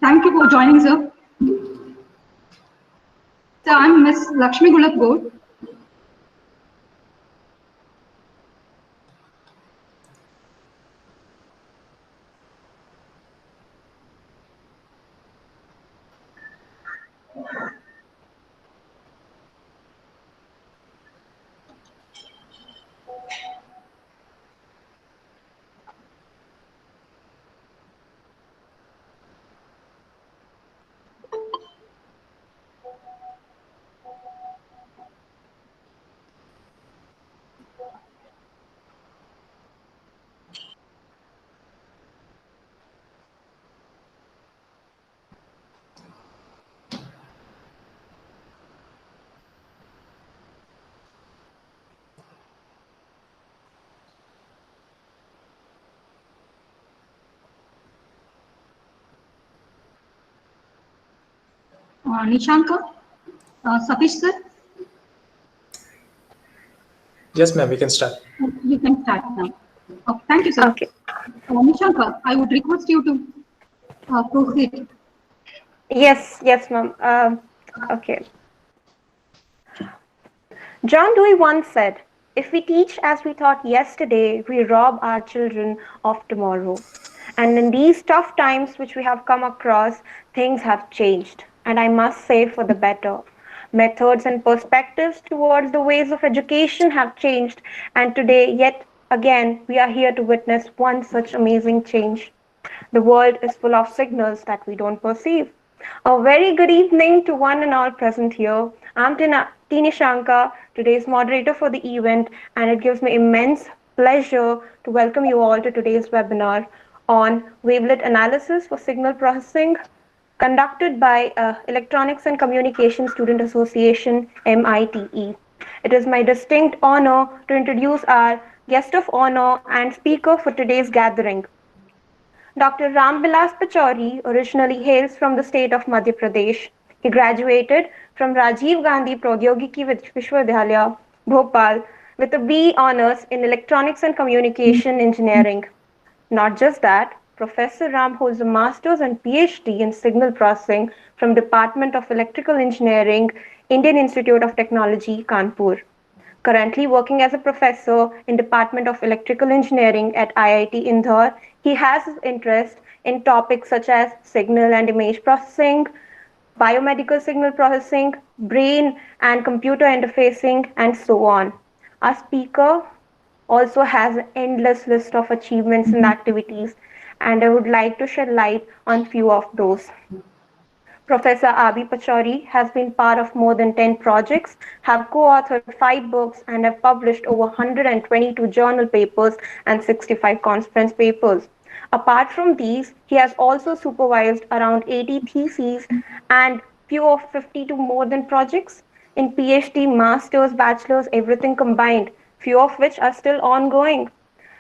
Thank you for joining, sir. So I'm Miss Lakshmi Gulab Gaur. Nishanka, Satish sir, Yes, ma'am, we can start. you can start now. Thank you, sir. Okay. Nishanka, I would request you to proceed. Yes, ma'am. Okay. John Dewey once said, "If we teach as we taught yesterday, we rob our children of tomorrow." And in these tough times which we have come across, things have changed. And I must say, for the better. Methods and perspectives towards the ways of education have changed. And today, yet again, we are here to witness one such amazing change. The world is full of signals that we don't perceive. A very good evening to one and all present here. I'm Tini Shankar, today's moderator for the event, and it gives me immense pleasure to welcome you all to today's webinar on wavelet analysis for signal processing conducted by Electronics and Communication Student Association, MITE. It is my distinct honor to introduce our guest of honor and speaker for today's gathering. Doctor Rambilas Pachauri originally hails from the state of Madhya Pradesh. He graduated from Rajiv Gandhi Pradyogiki Vishwavidyalaya, Bhopal, with a BE Honours in Electronics and Communication Engineering. Not just that, Professor Ram holds a Master's and PhD in Signal Processing from Department of Electrical Engineering, Indian Institute of Technology, Kanpur. Currently working as a professor in Department of Electrical Engineering at IIT Indore, he has his interest in topics such as signal and image processing, biomedical signal processing, brain and computer interfacing, and so on. Our speaker also has an endless list of achievements and activities, and I would like to shed light on few of those. Professor Abi Pachauri has been part of more than 10 projects, have co-authored 5 books, and have published over 122 journal papers and 65 conference papers. Apart from these, he has also supervised around 80 theses and few of 50 to more than projects in PhD, masters, bachelors, everything combined, few of which are still ongoing.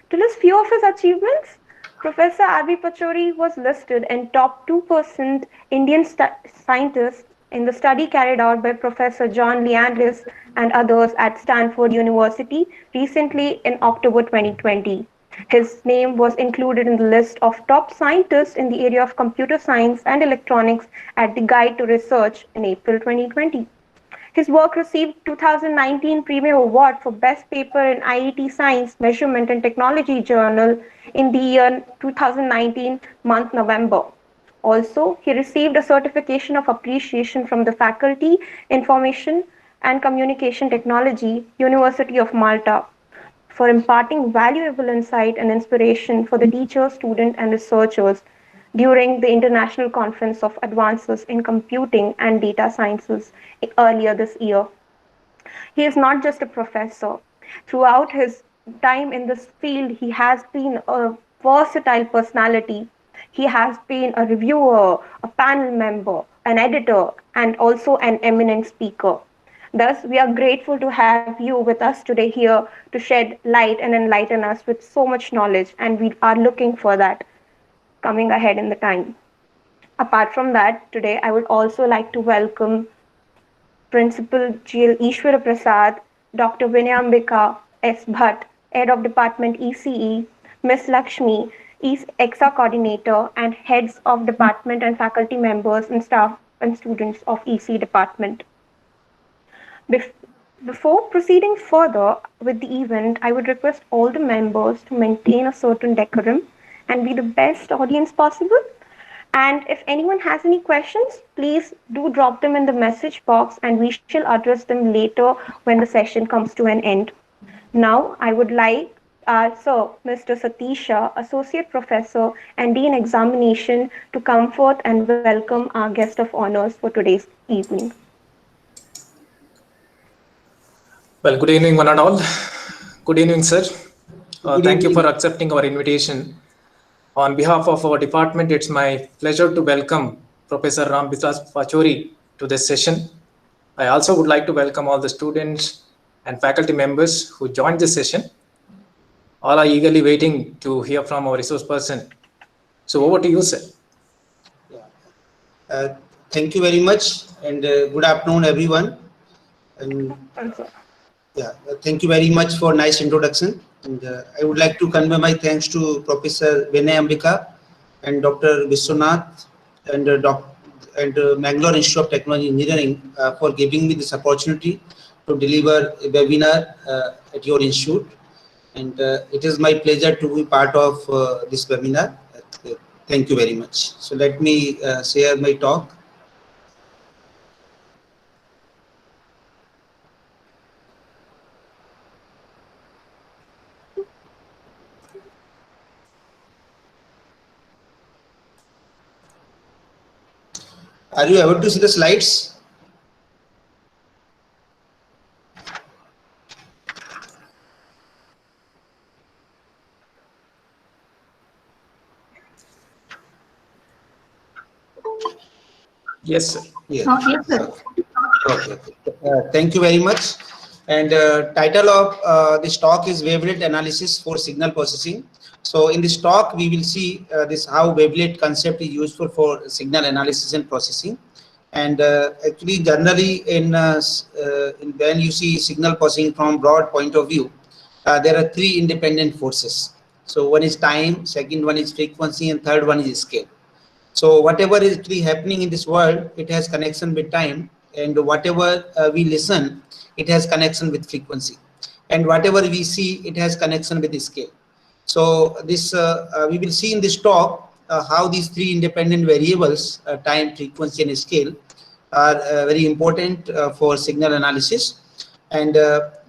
To list few of his achievements, Professor R.B. Pachauri was listed in top 2% Indian scientists in the study carried out by Professor John Leandlis and others at Stanford University recently in October 2020. His name was included in the list of top scientists in the area of computer science and electronics at the Guide to Research in April 2020. His work received 2019 Premier Award for Best Paper in IET Science, Measurement and Technology Journal in the year 2019 month November. Also, he received a certification of appreciation from the Faculty, Information and Communication Technology, University of Malta, for imparting valuable insight and inspiration for the teachers, students, and researchers during the International Conference of Advances in Computing and Data Sciences earlier this year. He is not just a professor. Throughout his time in this field, he has been a versatile personality. He has been a reviewer, a panel member, an editor, and also an eminent speaker. Thus, we are grateful to have you with us today here to shed light and enlighten us with so much knowledge, and we are looking for that coming ahead in the time. Apart from that, today I would also like to welcome Principal GL Ishwara Prasad, Dr. Vinayambika S. Bhatt, Head of Department ECE, Ms. Lakshmi, EXA coordinator, and heads of department and faculty members and staff and students of EC department. Bef- Before proceeding further with the event, I would request all the members to maintain a certain decorum and be the best audience possible. And if anyone has any questions, please do drop them in the message box and we shall address them later when the session comes to an end. Now, I would like our Sir, Mr. Satish Shah, Associate Professor and Dean Examination, to come forth and welcome our guest of honors for today's evening. Well, good evening, one and all. Good evening, sir. Thank you evening. for accepting our invitation. On behalf of our department, it's my pleasure to welcome Professor Ram Biswas Pachori to this session. I also would like to welcome all the students and faculty members who joined this session. All are eagerly waiting to hear from our resource person. So over to you, sir. Thank you very much, and good afternoon, everyone. And thank you very much for nice introduction. And I would like to convey my thanks to Professor Vinay Ambika and Dr. Vishwanath and Mangalore Institute of Technology Engineering for giving me this opportunity to deliver a webinar at your institute. And it is my pleasure to be part of this webinar. Thank you very much. So let me share my talk. Are you able to see the slides? Yes, sir. Yes. Yes, sir. Okay. Thank you very much. And title of this talk is Wavelet Analysis for Signal Processing. So in this talk, we will see this how wavelet concept is useful for signal analysis and processing. And actually, generally, when you see signal processing from broad point of view, there are three independent forces. So one is time, second one is frequency, and third one is scale. So whatever is actually happening in this world, it has connection with time, and whatever we listen, it has connection with frequency, and whatever we see, it has connection with the scale. So this we will see in this talk how these three independent variables, time, frequency, and scale, are very important for signal analysis. And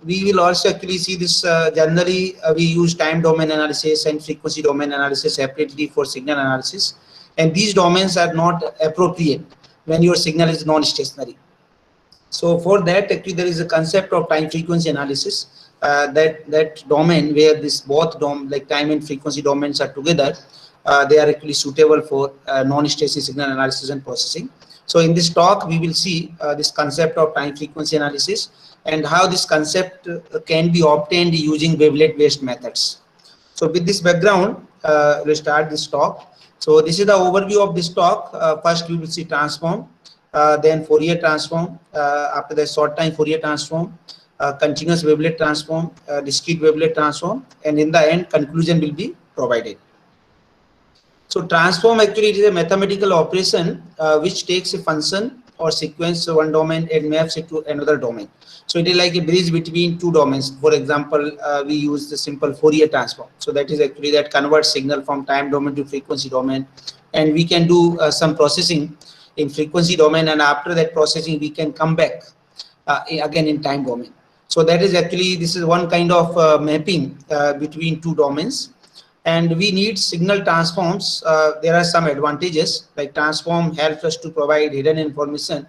we will also actually see this generally we use time domain analysis and frequency domain analysis separately for signal analysis, and these domains are not appropriate when your signal is non-stationary. So for that, actually there is a concept of time frequency analysis, that domain where this both like time and frequency domains are together, they are actually suitable for non-stationary signal analysis and processing. So in this talk, we will see this concept of time frequency analysis and how this concept can be obtained using wavelet based methods. So with this background, we'll start this talk. So this is the overview of this talk. First, we will see transform, then Fourier transform, after that short time Fourier transform, continuous wavelet transform, discrete wavelet transform, and in the end, conclusion will be provided. So transform actually is a mathematical operation which takes a function or sequence of one domain and maps it to another domain. So it is like a bridge between two domains. For example, we use the simple Fourier transform. So that is actually that converts signal from time domain to frequency domain, and we can do some processing in frequency domain, and after that processing we can come back again in time domain. So that is actually, this is one kind of mapping between two domains. And we need signal transforms. There are some advantages, like transform helps us to provide hidden information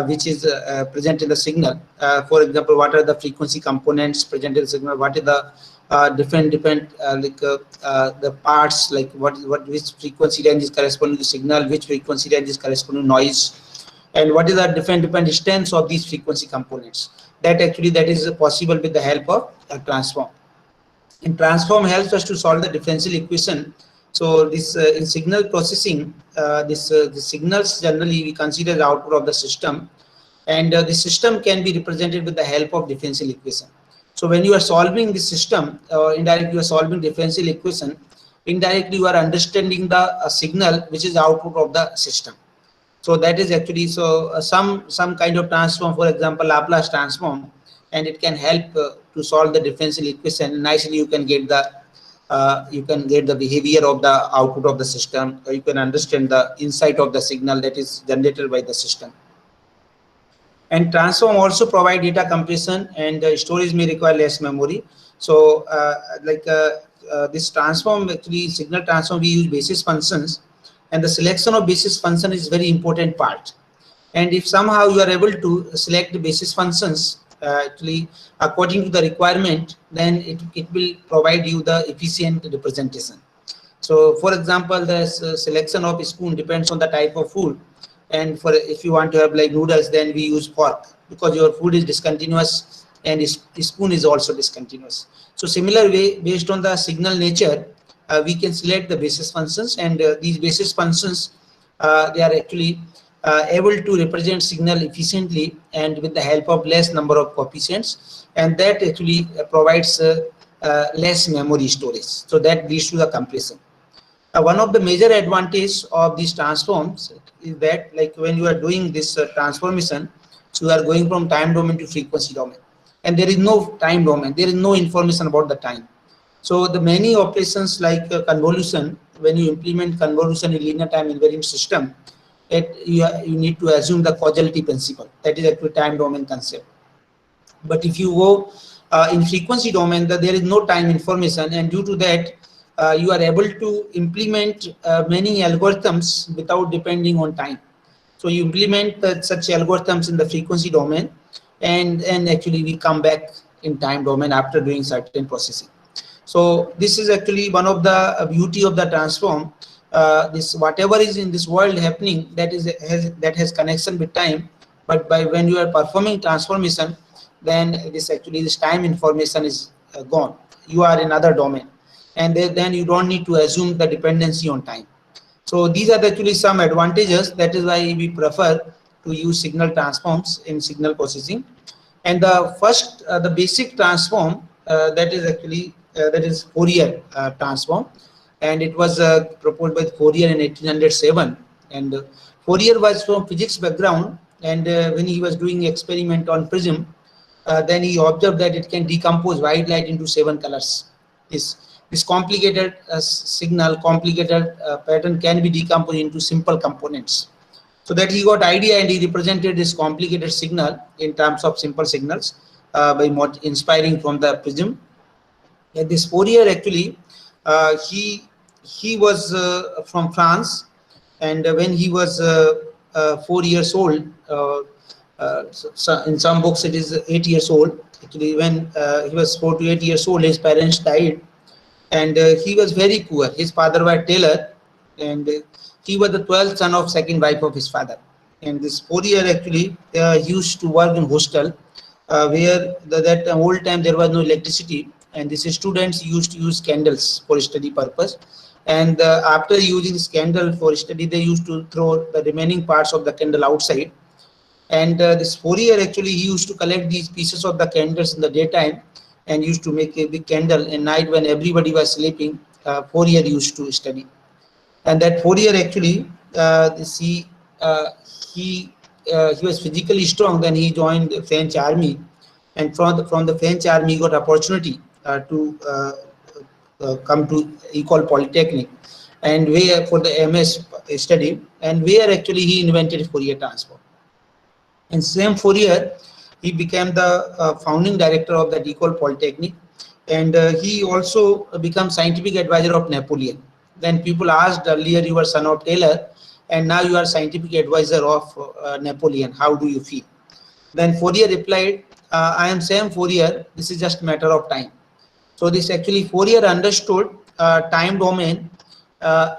which is present in the signal. For example, what are the frequency components present in the signal? What is the different the parts, like which frequency range is corresponding to signal, which frequency range is corresponding to noise, and what is the different distance of these frequency components. That is possible with the help of transform. And transform helps us to solve the differential equation. So this in signal processing, the signals generally we consider the output of the system, and the system can be represented with the help of differential equation. So when you are solving the system, indirectly you are solving differential equation, indirectly you are understanding the signal which is output of the system. So that is actually some kind of transform, for example, Laplace transform, and it can help to solve the differential equation. Nicely, you can get the behavior of the output of the system, or you can understand the insight of the signal that is generated by the system. And transform also provide data compression, and storage may require less memory. So this transform, actually signal transform, we use basis functions, and the selection of basis function is very important part. And if somehow you are able to select the basis functions actually according to the requirement, then it will provide you the efficient representation. So for example, the selection of spoon depends on the type of food. And for if you want to have like noodles, then we use fork, because your food is discontinuous and spoon is also discontinuous. So similar way, based on the signal nature, we can select the basis functions, and these basis functions they are actually able to represent signal efficiently and with the help of less number of coefficients, and that actually provides less memory storage. So that leads to the compression. One of the major advantage of these transforms is that, like when you are doing this transformation, so you are going from time domain to frequency domain, and there is no time domain, there is no information about the time. So the many operations like convolution, when you implement convolution in linear time invariant system, you need to assume the causality principle. That is actually time domain concept. But if you go in frequency domain, there is no time information, and due to that, you are able to implement many algorithms without depending on time. So you implement such algorithms in the frequency domain, and actually we come back in time domain after doing certain processing. So this is actually one of the beauty of the transform. This whatever is in this world happening, that has connection with time, but when you are performing transformation, then this time information is gone. You are in other domain, and then you don't need to assume the dependency on time. So these are actually some advantages. That is why we prefer to use signal transforms in signal processing. And the first, the basic transform, that is Fourier transform, and it was proposed by Fourier in 1807. And Fourier was from physics background, and when he was doing experiment on prism, then he observed that it can decompose white light into 7 colors. This complicated signal, complicated pattern can be decomposed into simple components. So that he got idea, and he represented this complicated signal in terms of simple signals by inspiring from the prism. And this Fourier actually, he was from France, and when he was 4 years old, so in some books it is 8 years old. Actually, when he was 4 to 8 years old, his parents died, and he was very poor. His father was a tailor, and he was the 12th son of second wife of his father. And this Fourier actually used to work in hostel, where that whole time there was no electricity, and these students used to use candles for study purpose. And after using this candle for study, they used to throw the remaining parts of the candle outside. And this Fourier actually, he used to collect these pieces of the candles in the daytime and used to make a big candle. In night, when everybody was sleeping, Fourier used to study. And that Fourier actually, he was physically strong. Then he joined the French army, and from the French army, he got opportunity to come to École Polytechnique, and where for the MS study, and where actually he invented Fourier transform. And same Fourier, he became the founding director of that École Polytechnique, and he also became scientific advisor of Napoleon. Then people asked, earlier you were son of tailor, and now you are scientific advisor of Napoleon. How do you feel? Then Fourier replied, I am Sam Fourier. This is just a matter of time. So this actually Fourier understood time domain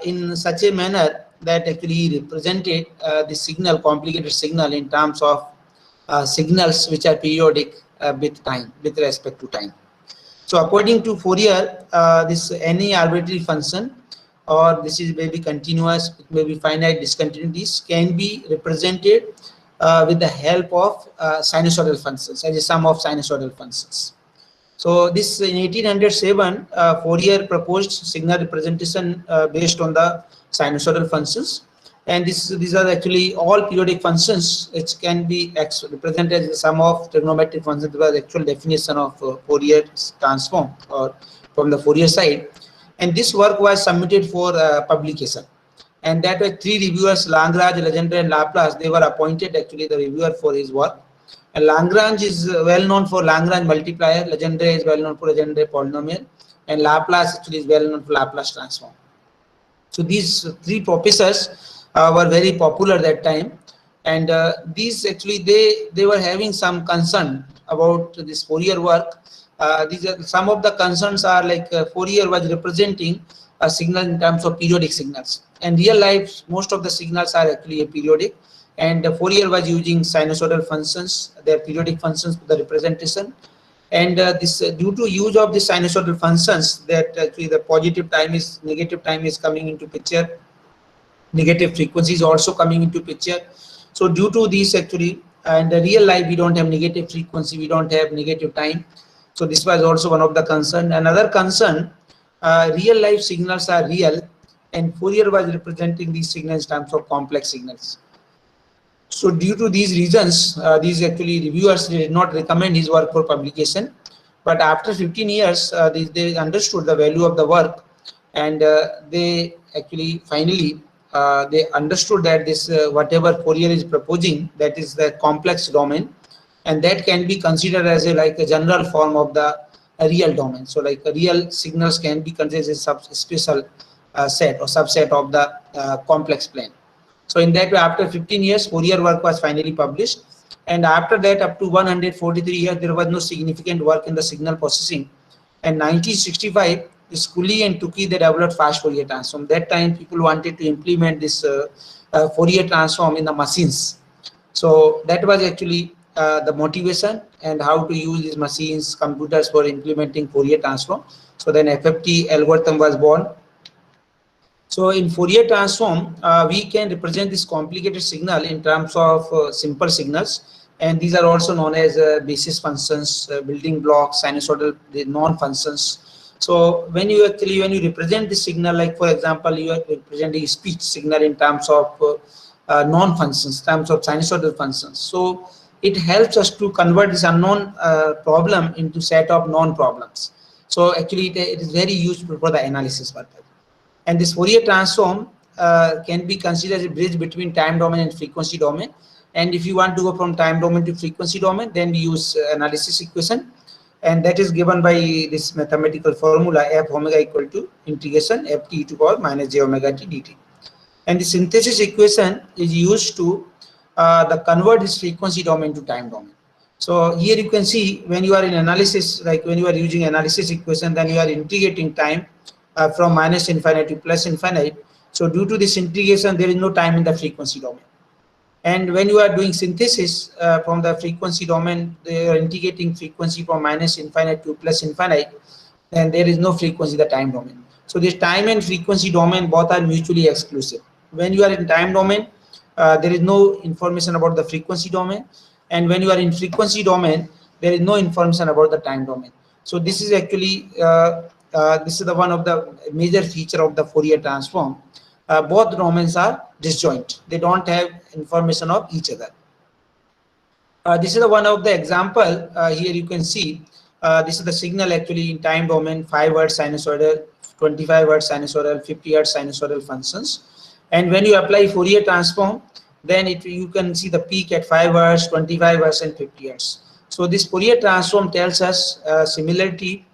in such a manner that actually he represented the signal, complicated signal, in terms of signals which are periodic with time, with respect to time. So according to Fourier, this any arbitrary function, or this is maybe continuous, maybe finite discontinuities, can be represented with the help of sinusoidal functions, as a sum of sinusoidal functions. So this in 1807, Fourier proposed signal representation based on the sinusoidal functions, and these are actually all periodic functions which can be represented as the sum of trigonometric functions. This was the actual definition of Fourier transform, or from the Fourier side, and this work was submitted for publication. And that were three reviewers, Lagrange, Legendre, and Laplace. They were appointed actually the reviewer for his work. And Lagrange is well known for Lagrange multiplier, Legendre is well known for Legendre polynomial, and Laplace actually is well known for Laplace transform. So these three professors were very popular at that time, and these actually they were having some concern about this Fourier work. These are some of the concerns are like Fourier was representing a signal in terms of periodic signals, and real life most of the signals are actually aperiodic, and Fourier was using sinusoidal functions, their periodic functions for the representation. And this due to use of the sinusoidal functions, that actually the positive time is negative time is coming into picture, negative frequency is also coming into picture. So due to these actually, and the real life we don't have negative frequency, we don't have negative time. So this was also one of the concern. Another concern, real life signals are real, and Fourier was representing these signals in terms of complex signals. So due to these reasons, these actually reviewers did not recommend his work for publication. But after 15 years, they understood the value of the work, and they actually finally they understood that this whatever Fourier is proposing, that is the complex domain, and that can be considered as a general form of the real domain. So like real signals can be considered as a special set or subset of the complex plane. So in that way, after 15 years, Fourier work was finally published, and after that, up to 143 years, there was no significant work in the signal processing. And 1965, Scully and Tukey, they developed fast Fourier transform. That time, people wanted to implement this Fourier transform in the machines. So that was actually the motivation, and how to use these machines, computers for implementing Fourier transform. So then FFT algorithm was born. So in Fourier transform, we can represent this complicated signal in terms of simple signals, and these are also known as basis functions, building blocks, sinusoidal non-functions. So when you represent the signal, like for example, you are representing speech signal in terms of non-functions, terms of sinusoidal functions. So it helps us to convert this unknown problem into set of non-problems. So actually, it is very useful for the analysis purpose. And this Fourier transform can be considered as a bridge between time domain and frequency domain. And if you want to go from time domain to frequency domain, then we use analysis equation, and that is given by this mathematical formula f omega equal to integration ft to power minus j omega t dt. And the synthesis equation is used to convert this frequency domain to time domain. So here you can see, when you are in analysis, like when you are using analysis equation, then you are integrating time from minus infinite to plus infinite. So due to this integration, there is no time in the frequency domain. And when you are doing synthesis from the frequency domain, they are integrating frequency from minus infinite to plus infinite, and there is no frequency in the time domain. So this time and frequency domain both are mutually exclusive. When you are in time domain, there is no information about the frequency domain, and when you are in frequency domain, there is no information about the time domain. So this is actually this is the one of the major feature of the Fourier transform. Both domains are disjoint; they don't have information of each other. This is the one of the example. Here you can see this is the signal actually in time domain: 5 Hz sinusoidal, 25 Hz sinusoidal, 50 Hz sinusoidal functions. And when you apply Fourier transform, then you can see the peak at 5 Hz, 25 Hz, and 50 Hz. So this Fourier transform tells us similarity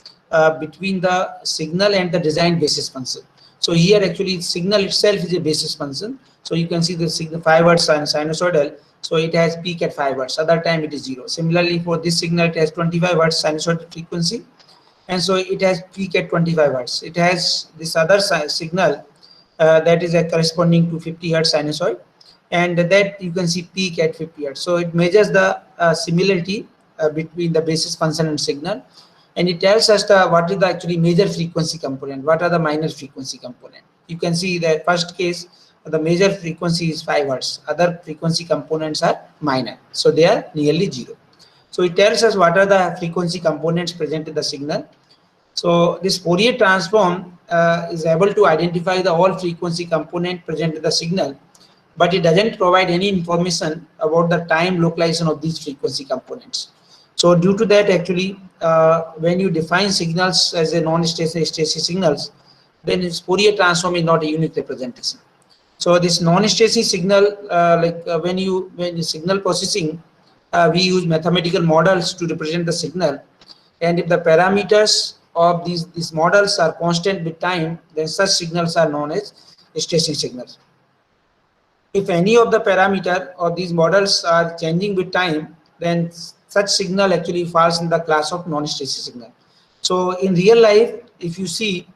between the signal and the designed basis function. So here actually signal itself is a basis function. So you can see the signal 5 Hz sinusoidal. So it has peak at 5 Hz. Other time it is 0. Similarly for this signal, it has 25 Hz sinusoidal frequency, and so it has peak at 25 Hz. It has this other signal that is corresponding to 50 Hz sinusoid, and that you can see peak at 50 Hz. So it measures the similarity between the basis function and signal, and it tells us what is the actually major frequency component, what are the minor frequency component. You can see that first case, the major frequency is 5 Hz, other frequency components are minor, so they are nearly 0. So it tells us what are the frequency components present in the signal. So this Fourier transform is able to identify the all frequency component present in the signal, but it doesn't provide any information about the time localization of these frequency components. So due to that, actually, when you define signals as a non-stationary signals, then its Fourier transform is not a unique representation. So this non-stationary signal, when you signal processing, we use mathematical models to represent the signal, and if the parameters of these models are constant with time, then such signals are known as stationary signals. If any of the parameter of these models are changing with time, then such signal actually falls in the class of non-stationary signal. So in real life, if you see,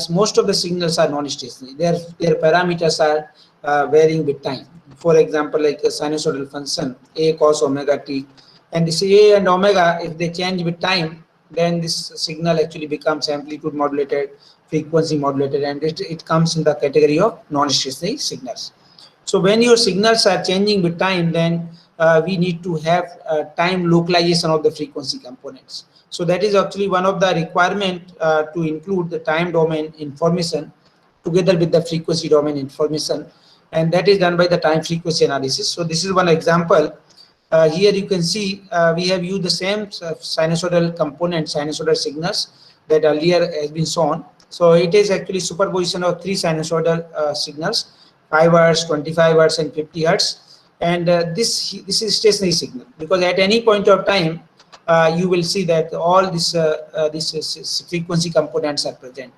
most of the signals are non-stationary. Their parameters are varying with time. For example, like a sinusoidal function, a cos omega t, and this a and omega, if they change with time, then this signal actually becomes amplitude modulated, frequency modulated, and it comes in the category of non-stationary signals. So when your signals are changing with time, then we need to have time localization of the frequency components. So that is actually one of the requirement to include the time domain information together with the frequency domain information, and that is done by the time frequency analysis. So this is one example. Here you can see we have used the same sinusoidal component, sinusoidal signals that earlier has been shown. So it is actually superposition of three sinusoidal signals, 5 Hz, 25 Hz, and 50 Hz. And this is stationary signal, because at any point of time you will see that all this frequency components are present.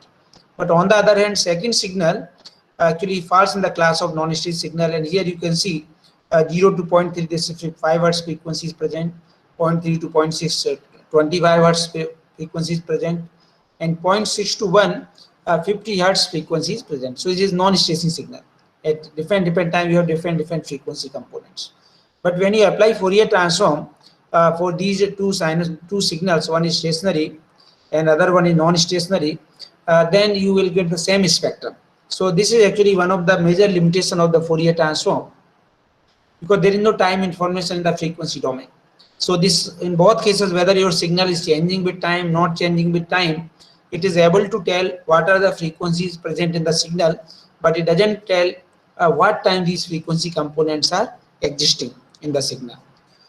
But on the other hand, second signal actually falls in the class of non-stationary signal, and here you can see 0 to 0.3, this 5 Hz frequency is present, 0.3 to 0.6, 25 Hz frequency is present, and 0.6 to 1, 50 Hz frequency is present. So it is non-stationary signal. At different time, you have different frequency components. But when you apply Fourier transform for these two signals, one is stationary and other one is non-stationary, then you will get the same spectrum. So this is actually one of the major limitation of the Fourier transform, because there is no time information in the frequency domain. So this, in both cases, whether your signal is changing with time, not changing with time, it is able to tell what are the frequencies present in the signal, but it doesn't tell what time these frequency components are existing in the signal.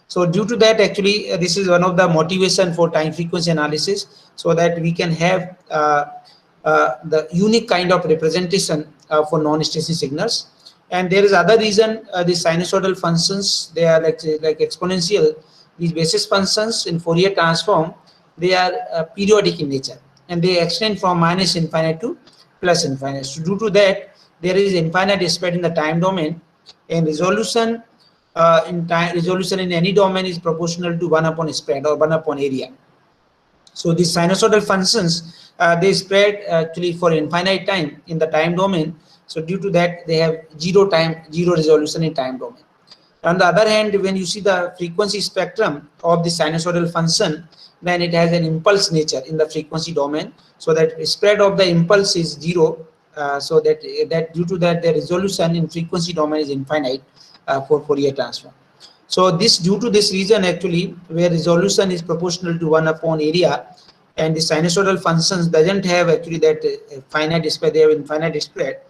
So due to that, actually, this is one of the motivation for time frequency analysis, so that we can have the unique kind of representation for non-stationary signals. And there is other reason, the sinusoidal functions, they are like exponential. These basis functions in Fourier transform, they are periodic in nature, and they extend from minus infinite to plus infinite. So due to that, there is infinite spread in the time domain, and resolution resolution in any domain is proportional to 1 upon spread or 1 upon area. So these sinusoidal functions, they spread actually for infinite time in the time domain. So due to that, they have zero resolution in time domain. On the other hand, when you see the frequency spectrum of the sinusoidal function, then it has an impulse nature in the frequency domain, so that spread of the impulse is zero. So that due to that, the resolution in frequency domain is infinite for Fourier transform. So due to this reason, actually, where resolution is proportional to 1 upon area, and the sinusoidal functions doesn't have actually that finite spread, they have infinite spread.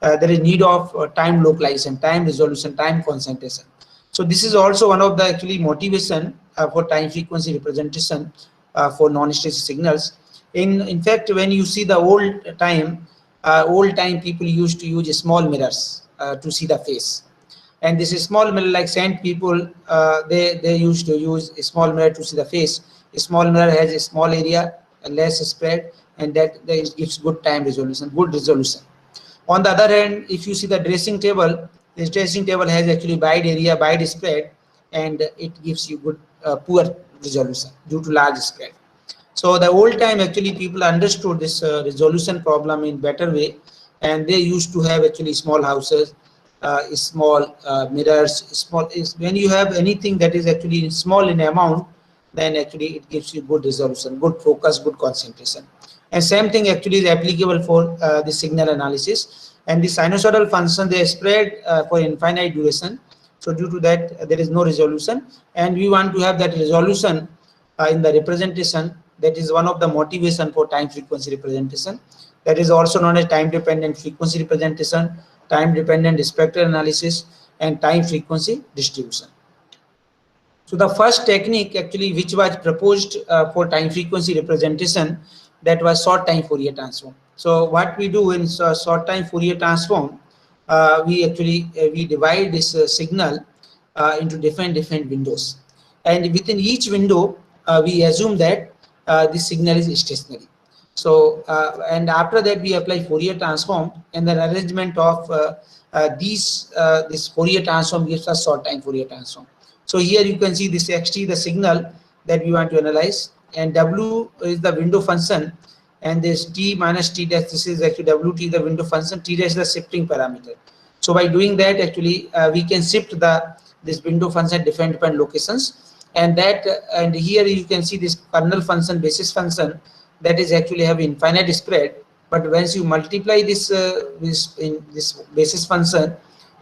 There is need of time localization, time resolution, time concentration. So this is also one of the actually motivation for time frequency representation for non-stationary signals. In fact, when you see the old time people used to use small mirrors to see the face. And this is small mirror, like saint people, they used to use a small mirror to see the face. A small mirror has a small area, a less spread, and that gives good time resolution, good resolution. On the other hand, if you see the dressing table, this dressing table has actually wide area, wide spread, and it gives you good poor resolution due to large spread. So the old time, actually, people understood this resolution problem in better way, and they used to have actually small houses, small mirrors. When you have anything that is actually small in amount, then actually it gives you good resolution, good focus, good concentration. And same thing actually is applicable for the signal analysis. And the sinusoidal function, they spread for infinite duration, So due to that, there is no resolution, and we want to have that resolution in the representation. That is one of the motivation for time frequency representation. That is also known as time dependent frequency representation, time dependent spectral analysis, and time frequency distribution. So the first technique actually which was proposed for time frequency representation, that was short time Fourier transform. So what we do in short time Fourier transform, we actually we divide this signal into different windows, and within each window we assume that this signal is stationary. So and after that we apply Fourier transform, and the arrangement of this Fourier transform gives us short time Fourier transform. So here you can see this xt, the signal that we want to analyze, and w is the window function, and this t minus t dash, this is actually wt, the window function, t dash is the shifting parameter. So by doing that, actually we can shift this window function at different locations, and that and here you can see this kernel function, basis function, that is actually have infinite spread. But once you multiply this this basis function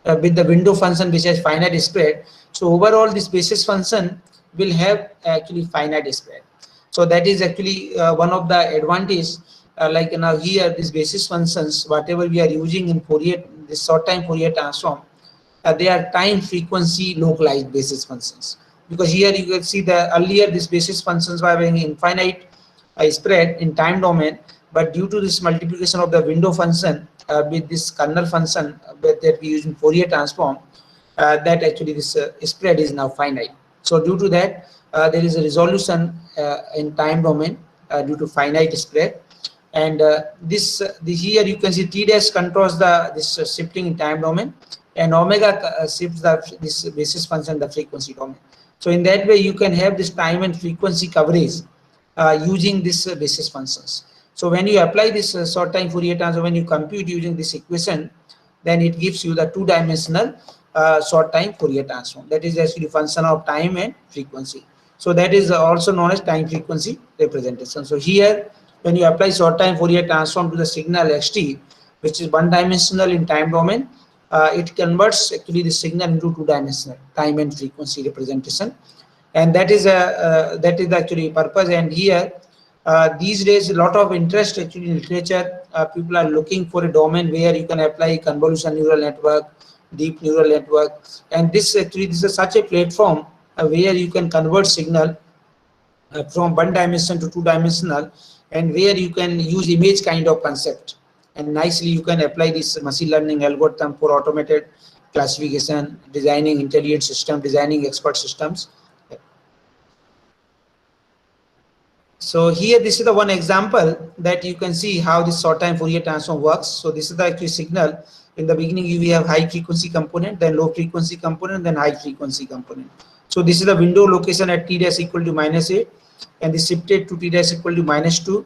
with the window function which has finite spread, so overall this basis function will have actually finite spread. So that is actually one of the advantage. Like now here, these basis functions, whatever we are using in Fourier, this short time Fourier transform, they are time frequency localized basis functions. Because here you can see the earlier these basis functions were having infinite spread in time domain, but due to this multiplication of the window function with this kernel function that we use in Fourier transform, that actually this spread is now finite. So due to that, there is a resolution in time domain due to finite spread, and this here you can see t dash controls this shifting in time domain, and omega shifts this basis function the frequency domain. So in that way you can have this time and frequency coverage using this basis functions. So when you apply this short time Fourier transform, when you compute using this equation, then it gives you the two-dimensional short time Fourier transform. That is actually function of time and frequency. So that is also known as time frequency representation. So here, when you apply short time Fourier transform to the signal xt, which is one-dimensional in time domain, it converts actually the signal into two-dimensional time and frequency representation, and that is actually purpose. And here, these days, a lot of interest actually in literature. People are looking for a domain where you can apply convolution neural network, deep neural network, and this is such a platform where you can convert signal from one dimension to two-dimensional, and where you can use image kind of concept, and nicely you can apply this machine learning algorithm for automated classification, designing intelligent system, designing expert systems. So here, this is the one example that you can see how this short time Fourier transform works. So this is the actual signal. In the beginning, we have high frequency component, then low frequency component, then high frequency component. So this is the window location at t dash equal to -8, and this shifted to t dash equal to -2,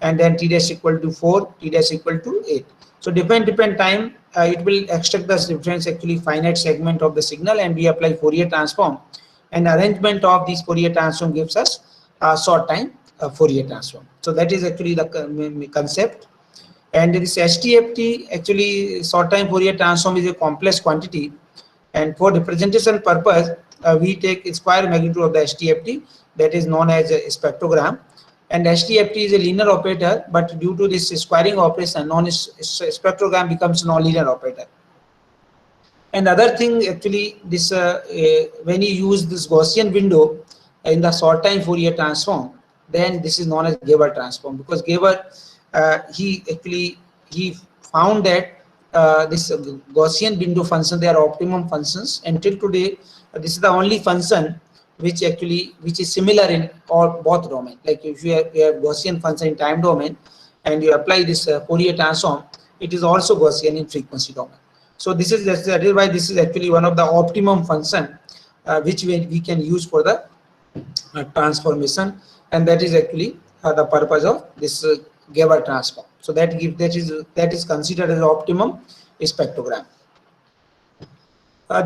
and then t dash equal to 4, t dash equal to 8. So different time, it will extract the difference actually finite segment of the signal, and we apply Fourier transform, and arrangement of this Fourier transform gives us short time Fourier transform. So that is actually the concept. And this STFT, actually short time Fourier transform, is a complex quantity, and for representation purpose we take square magnitude of the STFT, that is known as a spectrogram. And STFT is a linear operator, but due to this squaring operation, spectrogram becomes non-linear operator. And other thing, actually, this when you use this Gaussian window in the short time Fourier transform, then this is known as Geber transform, because Geber he found that this Gaussian window function, they are optimum functions, and till today this is the only function which is similar in both domain. Like if you have Gaussian function in time domain and you apply this Fourier transform, it is also Gaussian in frequency domain. So that is why this is actually one of the optimum function which we can use for the transformation, and that is actually the purpose of this Geber transform. So that is considered as optimum spectrogram.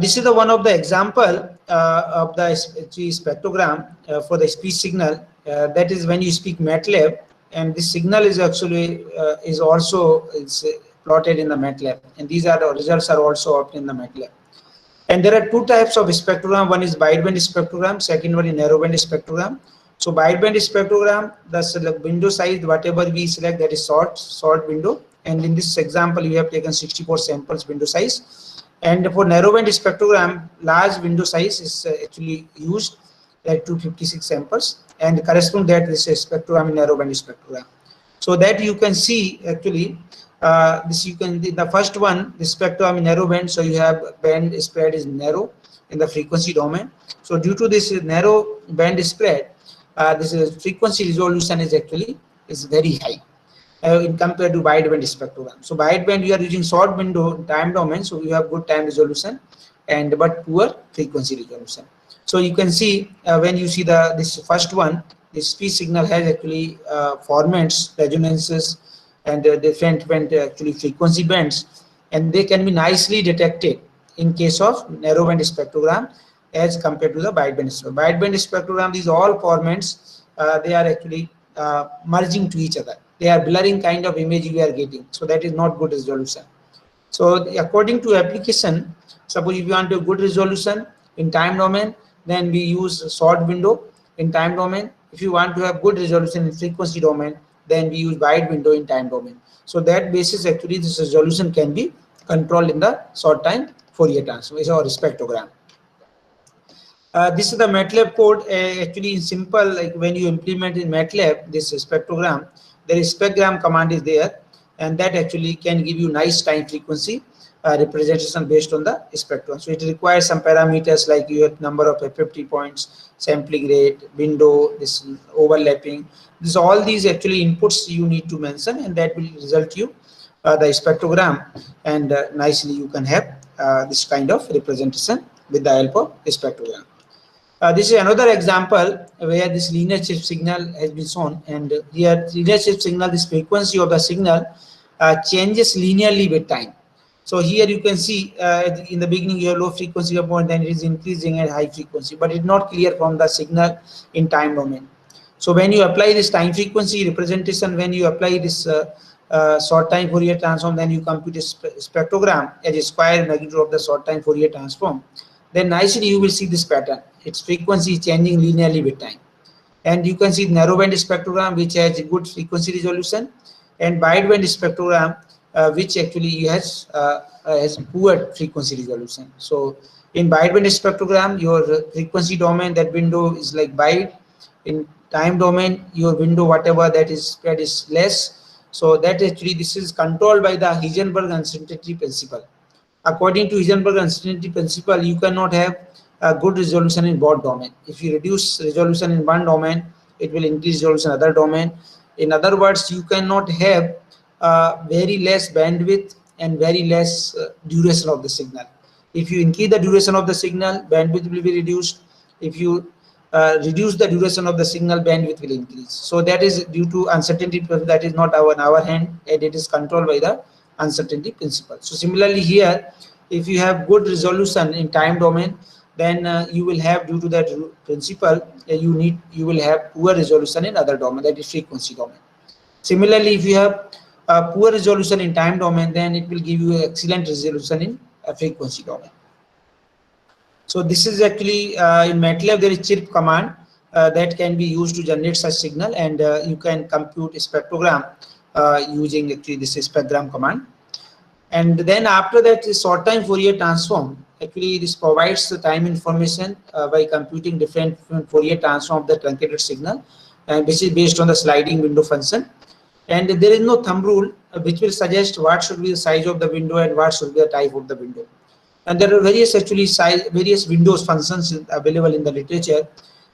This is the one of the example of the spectrogram for the speech signal. That is when you speak MATLAB, and this signal is actually is plotted in the MATLAB, and these are the results are also obtained in the MATLAB. And there are two types of spectrogram. One is wideband spectrogram, second one is narrowband spectrogram. So wideband spectrogram, the window size, whatever we select, that is short window. And in this example, we have taken 64 samples window size. And for narrowband spectrogram, large window size is actually used, like 256 samples, and correspond that this spectrogram in narrowband spectrogram. So that you can see actually the first one, the spectrum in narrow band. So you have band spread is narrow in the frequency domain. So due to this narrow band spread, this frequency resolution is actually very high in compared to wideband spectrogram. So wideband you are using short window time domain, so you have good time resolution but poor frequency resolution. So you can see when you see this first one, this speech signal has actually formats, resonances, and different actually frequency bands, and they can be nicely detected in case of narrowband spectrogram as compared to the wideband spectrogram. Wideband spectrogram, these all formats, they are actually merging to each other. They are blurring kind of image you are getting, so that is not good resolution. So according to application, suppose if you want a good resolution in time domain, then we use short window in time domain. If you want to have good resolution in frequency domain, then we use wide window in time domain. So that basis actually this resolution can be controlled in the short time Fourier transform or spectrogram. This is the MATLAB code. Actually in simple, like when you implement in MATLAB this spectrogram, there is specgram command is there, and that actually can give you nice time frequency representation based on the spectrum. So it requires some parameters like your number of FFT points, sampling rate, window, this overlapping. This all these actually inputs you need to mention, and that will result you the spectrogram, and nicely you can have this kind of representation with the help of spectrogram. This is another example where this linear shift signal has been shown, and here linear shift signal, this frequency of the signal changes linearly with time. So here you can see in the beginning you have low frequency component, then it is increasing at high frequency, but it's not clear from the signal in time domain. So when you apply this time frequency representation, when you apply this short time Fourier transform, then you compute a spectrogram as a square magnitude of the short time Fourier transform, then nicely you will see this pattern. Its frequency is changing linearly with time. And you can see narrowband spectrogram which has a good frequency resolution, and wideband spectrogram which actually has poor frequency resolution. So in wideband spectrogram, your frequency domain, that window is like wide. In time domain, your window whatever that is spread is less. So that actually this is controlled by the Heisenberg uncertainty principle. According to Heisenberg uncertainty principle, you cannot have a good resolution in both domain. If you reduce resolution in one domain, it will increase resolution in other domain. In other words, you cannot have very less bandwidth and very less duration of the signal. If you increase the duration of the signal, bandwidth will be reduced. If you reduce the duration of the signal, bandwidth will increase. So that is due to uncertainty, that is not in our hand, and it is controlled by the uncertainty principle. So similarly here, if you have good resolution in time domain, then you will have, due to that principle, you will have poor resolution in other domain, that is frequency domain. Similarly, if you have poor resolution in time domain, then it will give you excellent resolution in frequency domain. So this is actually in MATLAB there is chirp command that can be used to generate such signal, and you can compute a spectrogram using actually this spectrogram command. And then after that, is short time Fourier transform. Actually, this provides the time information by computing different Fourier transform of the truncated signal, and which is based on the sliding window function. And there is no thumb rule which will suggest what should be the size of the window and what should be the type of the window. And there are various various windows functions available in the literature,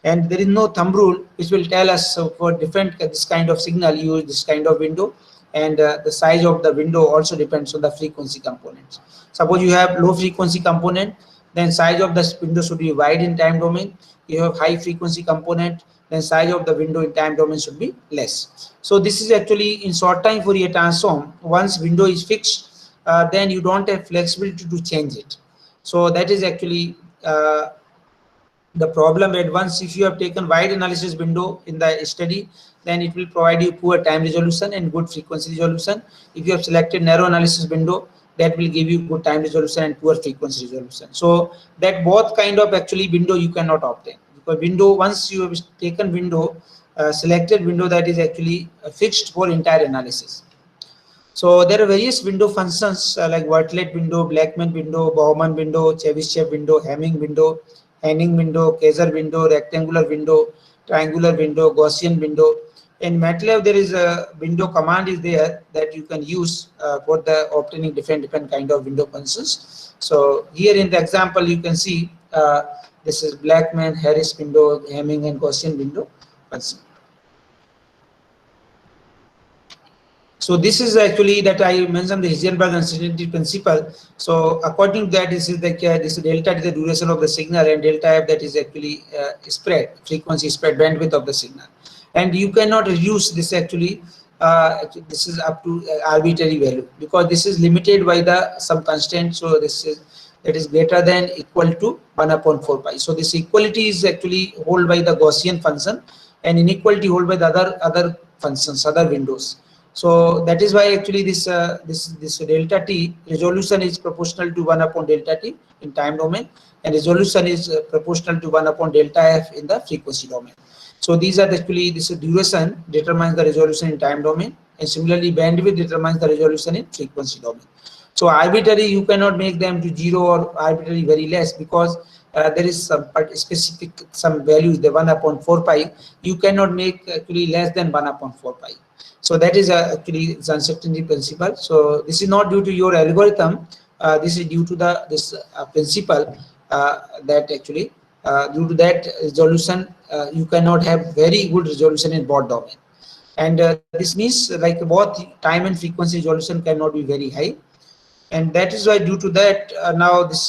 and there is no thumb rule which will tell us for different this kind of signal use this kind of window, and the size of the window also depends on the frequency components. Suppose you have low frequency component, then size of the window should be wide in time domain. You have high frequency component, then size of the window in time domain should be less. So this is actually in short time Fourier transform. Once window is fixed, then you don't have flexibility to change it. So that is actually the problem, that once if you have taken wide analysis window in the study, then it will provide you poor time resolution and good frequency resolution. If you have selected narrow analysis window, that will give you good time resolution and poor frequency resolution. So that both kind of actually window you cannot obtain, because window, once you have taken window, selected window, that is actually fixed for entire analysis. So there are various window functions like Wyrtlet window, Blackman window, Bowman window, Chebyshev window, Hamming window, Henning window, Kaiser window, rectangular window, triangular window, Gaussian window. In MATLAB, there is a window command is there that you can use for the obtaining different kind of window functions. So here in the example, you can see this is Blackman, Harris window, Hamming, and Gaussian window function. So this is actually that I mentioned the Heisenberg uncertainty principle. So according to that, this is like this delta is the duration of the signal, and delta f, that is actually spread, frequency spread, bandwidth of the signal. And you cannot reduce this actually. This is up to arbitrary value, because this is limited by the some constant. So this is that is greater than equal to 1/4 pi. So this equality is actually held by the Gaussian function, and inequality held by the other functions, other windows. So that is why actually this delta t resolution is proportional to 1/delta t in time domain, and resolution is proportional to 1/delta f in the frequency domain. So these are actually, this duration determines the resolution in time domain, and similarly bandwidth determines the resolution in frequency domain. So arbitrary, you cannot make them to 0 or arbitrary very less, because there is some specific some values, the 1/4 pi, you cannot make actually less than 1/4 pi. So that is actually the uncertainty principle. So this is not due to your algorithm. This is due to this principle that actually due to that resolution you cannot have very good resolution in both domain. And this means like both time and frequency resolution cannot be very high. And that is why due to that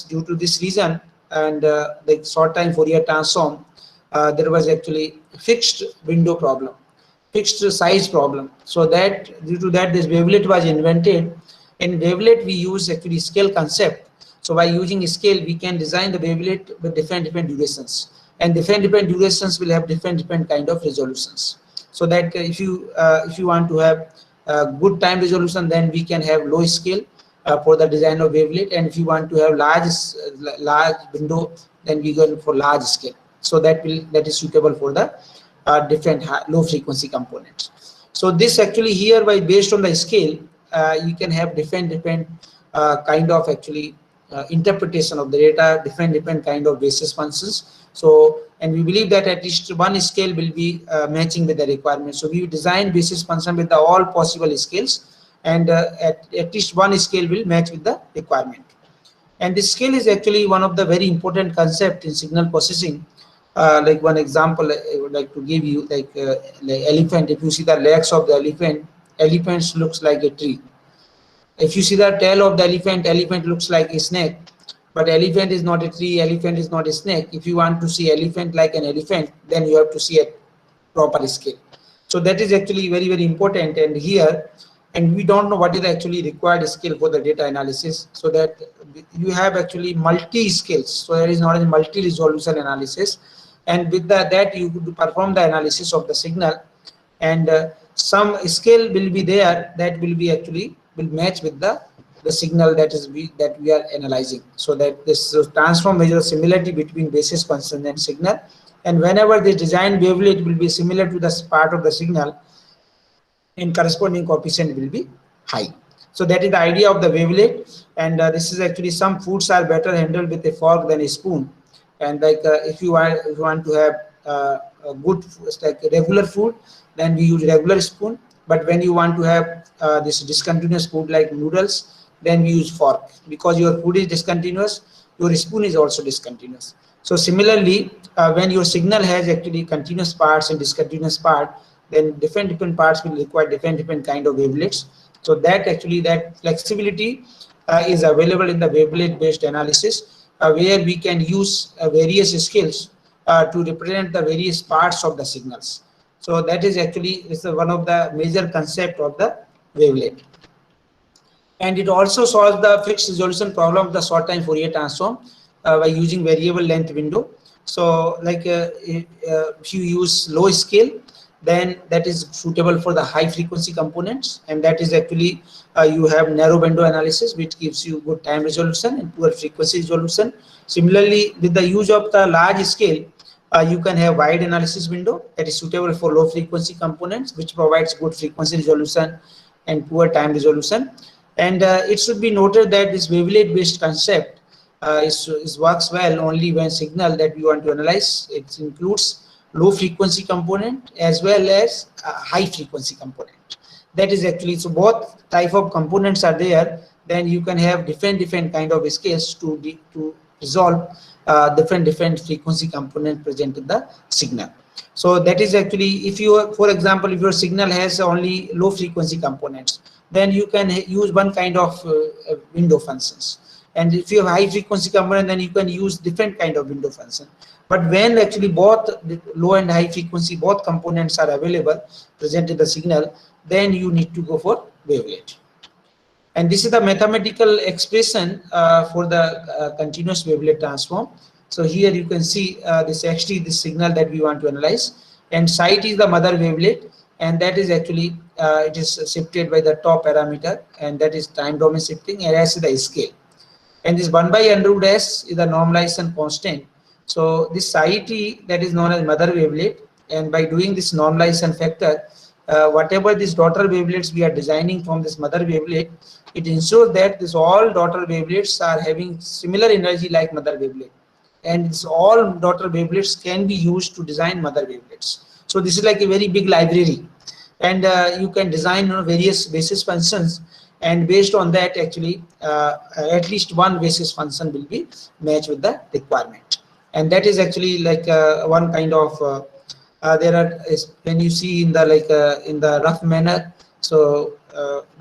due to this reason, and the short time Fourier transform, there was actually fixed window problem, fixed size problem. So that due to that this wavelet was invented. In wavelet we use actually scale concept. So by using scale we can design the wavelet with different durations, and different durations will have different kind of resolutions. So that if you want to have good time resolution, then we can have low scale for the design of wavelet, and if you want to have large window, then we go for large scale. So that is suitable for the different low frequency components. So this actually here, by based on the scale, you can have different kind of actually interpretation of the data, different kind of basis functions. So, and we believe that at least one scale will be matching with the requirement. So we design basis function with all possible scales, and at least one scale will match with the requirement. And this scale is actually one of the very important concept in signal processing. Like one example I would like to give you, like elephant. If you see the legs of the elephant looks like a tree. If you see the tail of the elephant looks like a snake. But elephant is not a tree, elephant is not a snake. If you want to see elephant like an elephant, then you have to see a proper scale. So that is actually very important. And here, and we don't know what is actually required scale for the data analysis. So that you have actually multi scales. So there is not a multi resolution analysis. And with that you could perform the analysis of the signal, and some scale will be there that will be actually will match with the signal that we are analyzing. So that this transform measures similarity between basis function and signal, and whenever the design wavelet will be similar to the part of the signal, and corresponding coefficient will be high. So that is the idea of the wavelet. And this is actually, some foods are better handled with a fork than a spoon. And like if you want to have a good like regular food, then we use regular spoon. But when you want to have this discontinuous food like noodles, then we use fork, because your food is discontinuous, your spoon is also discontinuous. So similarly, when your signal has actually continuous parts and discontinuous part, then different parts will require different kind of wavelets. So that actually that flexibility is available in the wavelet based analysis, where we can use various scales to represent the various parts of the signals. So that is actually one of the major concept of the wavelet. And it also solves the fixed resolution problem of the short time Fourier transform by using variable length window. So like if you use low scale, then that is suitable for the high frequency components, and that is actually you have narrow window analysis, which gives you good time resolution and poor frequency resolution. Similarly, with the use of the large scale, you can have wide analysis window that is suitable for low frequency components, which provides good frequency resolution and poor time resolution. And it should be noted that this wavelet based concept works well only when signal that we want to analyze, it includes low frequency component as well as high frequency component. That is actually, so both type of components are there, then you can have different kind of scales to resolve different frequency component present in the signal. So that is actually, if you, for example, if your signal has only low frequency components, then you can use one kind of window functions. And if you have high frequency component, then you can use different kind of window function. But when actually both the low and high frequency, both components are available present in the signal, then you need to go for wavelet. And this is the mathematical expression for the continuous wavelet transform. So here you can see this actually the signal that we want to analyze, and site is the mother wavelet, and that is actually it is shifted by the top parameter, and that is time domain shifting, and S is the scale. And this 1 by √s is the normalization constant. So this psi-t, that is known as mother wavelet, and by doing this normalization factor, whatever these daughter wavelets we are designing from this mother wavelet, it ensures that this all daughter wavelets are having similar energy like mother wavelet, and this all daughter wavelets can be used to design mother wavelets. So this is like a very big library, and you can design various basis functions, and based on that actually at least one basis function will be matched with the requirement. And that is actually like one kind of there are, when you see in the in the rough manner, so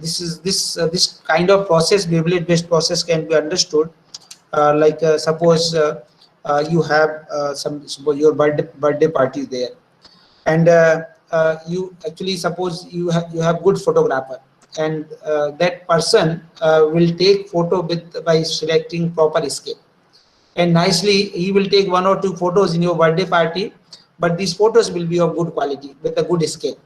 this is this kind of process, wavelet based process, can be understood suppose you have suppose your birthday party there, and you actually suppose you have good photographer, and that person will take photo by selecting proper scale, and nicely he will take 1 or 2 photos in your birthday party, but these photos will be of good quality with a good scale.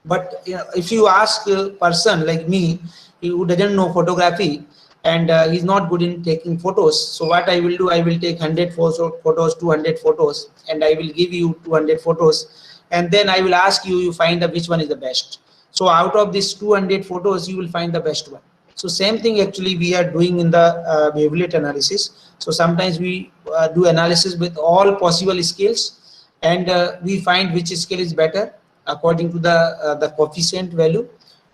But if you ask a person like me who doesn't know photography, and he's not good in taking photos, so what I will do, I will take 100 photos, 200 photos, and I will give you 200 photos, and then I will ask you, you find which one is the best. So out of these 200 photos, you will find the best one. So same thing actually we are doing in the wavelet analysis. So sometimes we do analysis with all possible scales, and we find which scale is better according to the coefficient value,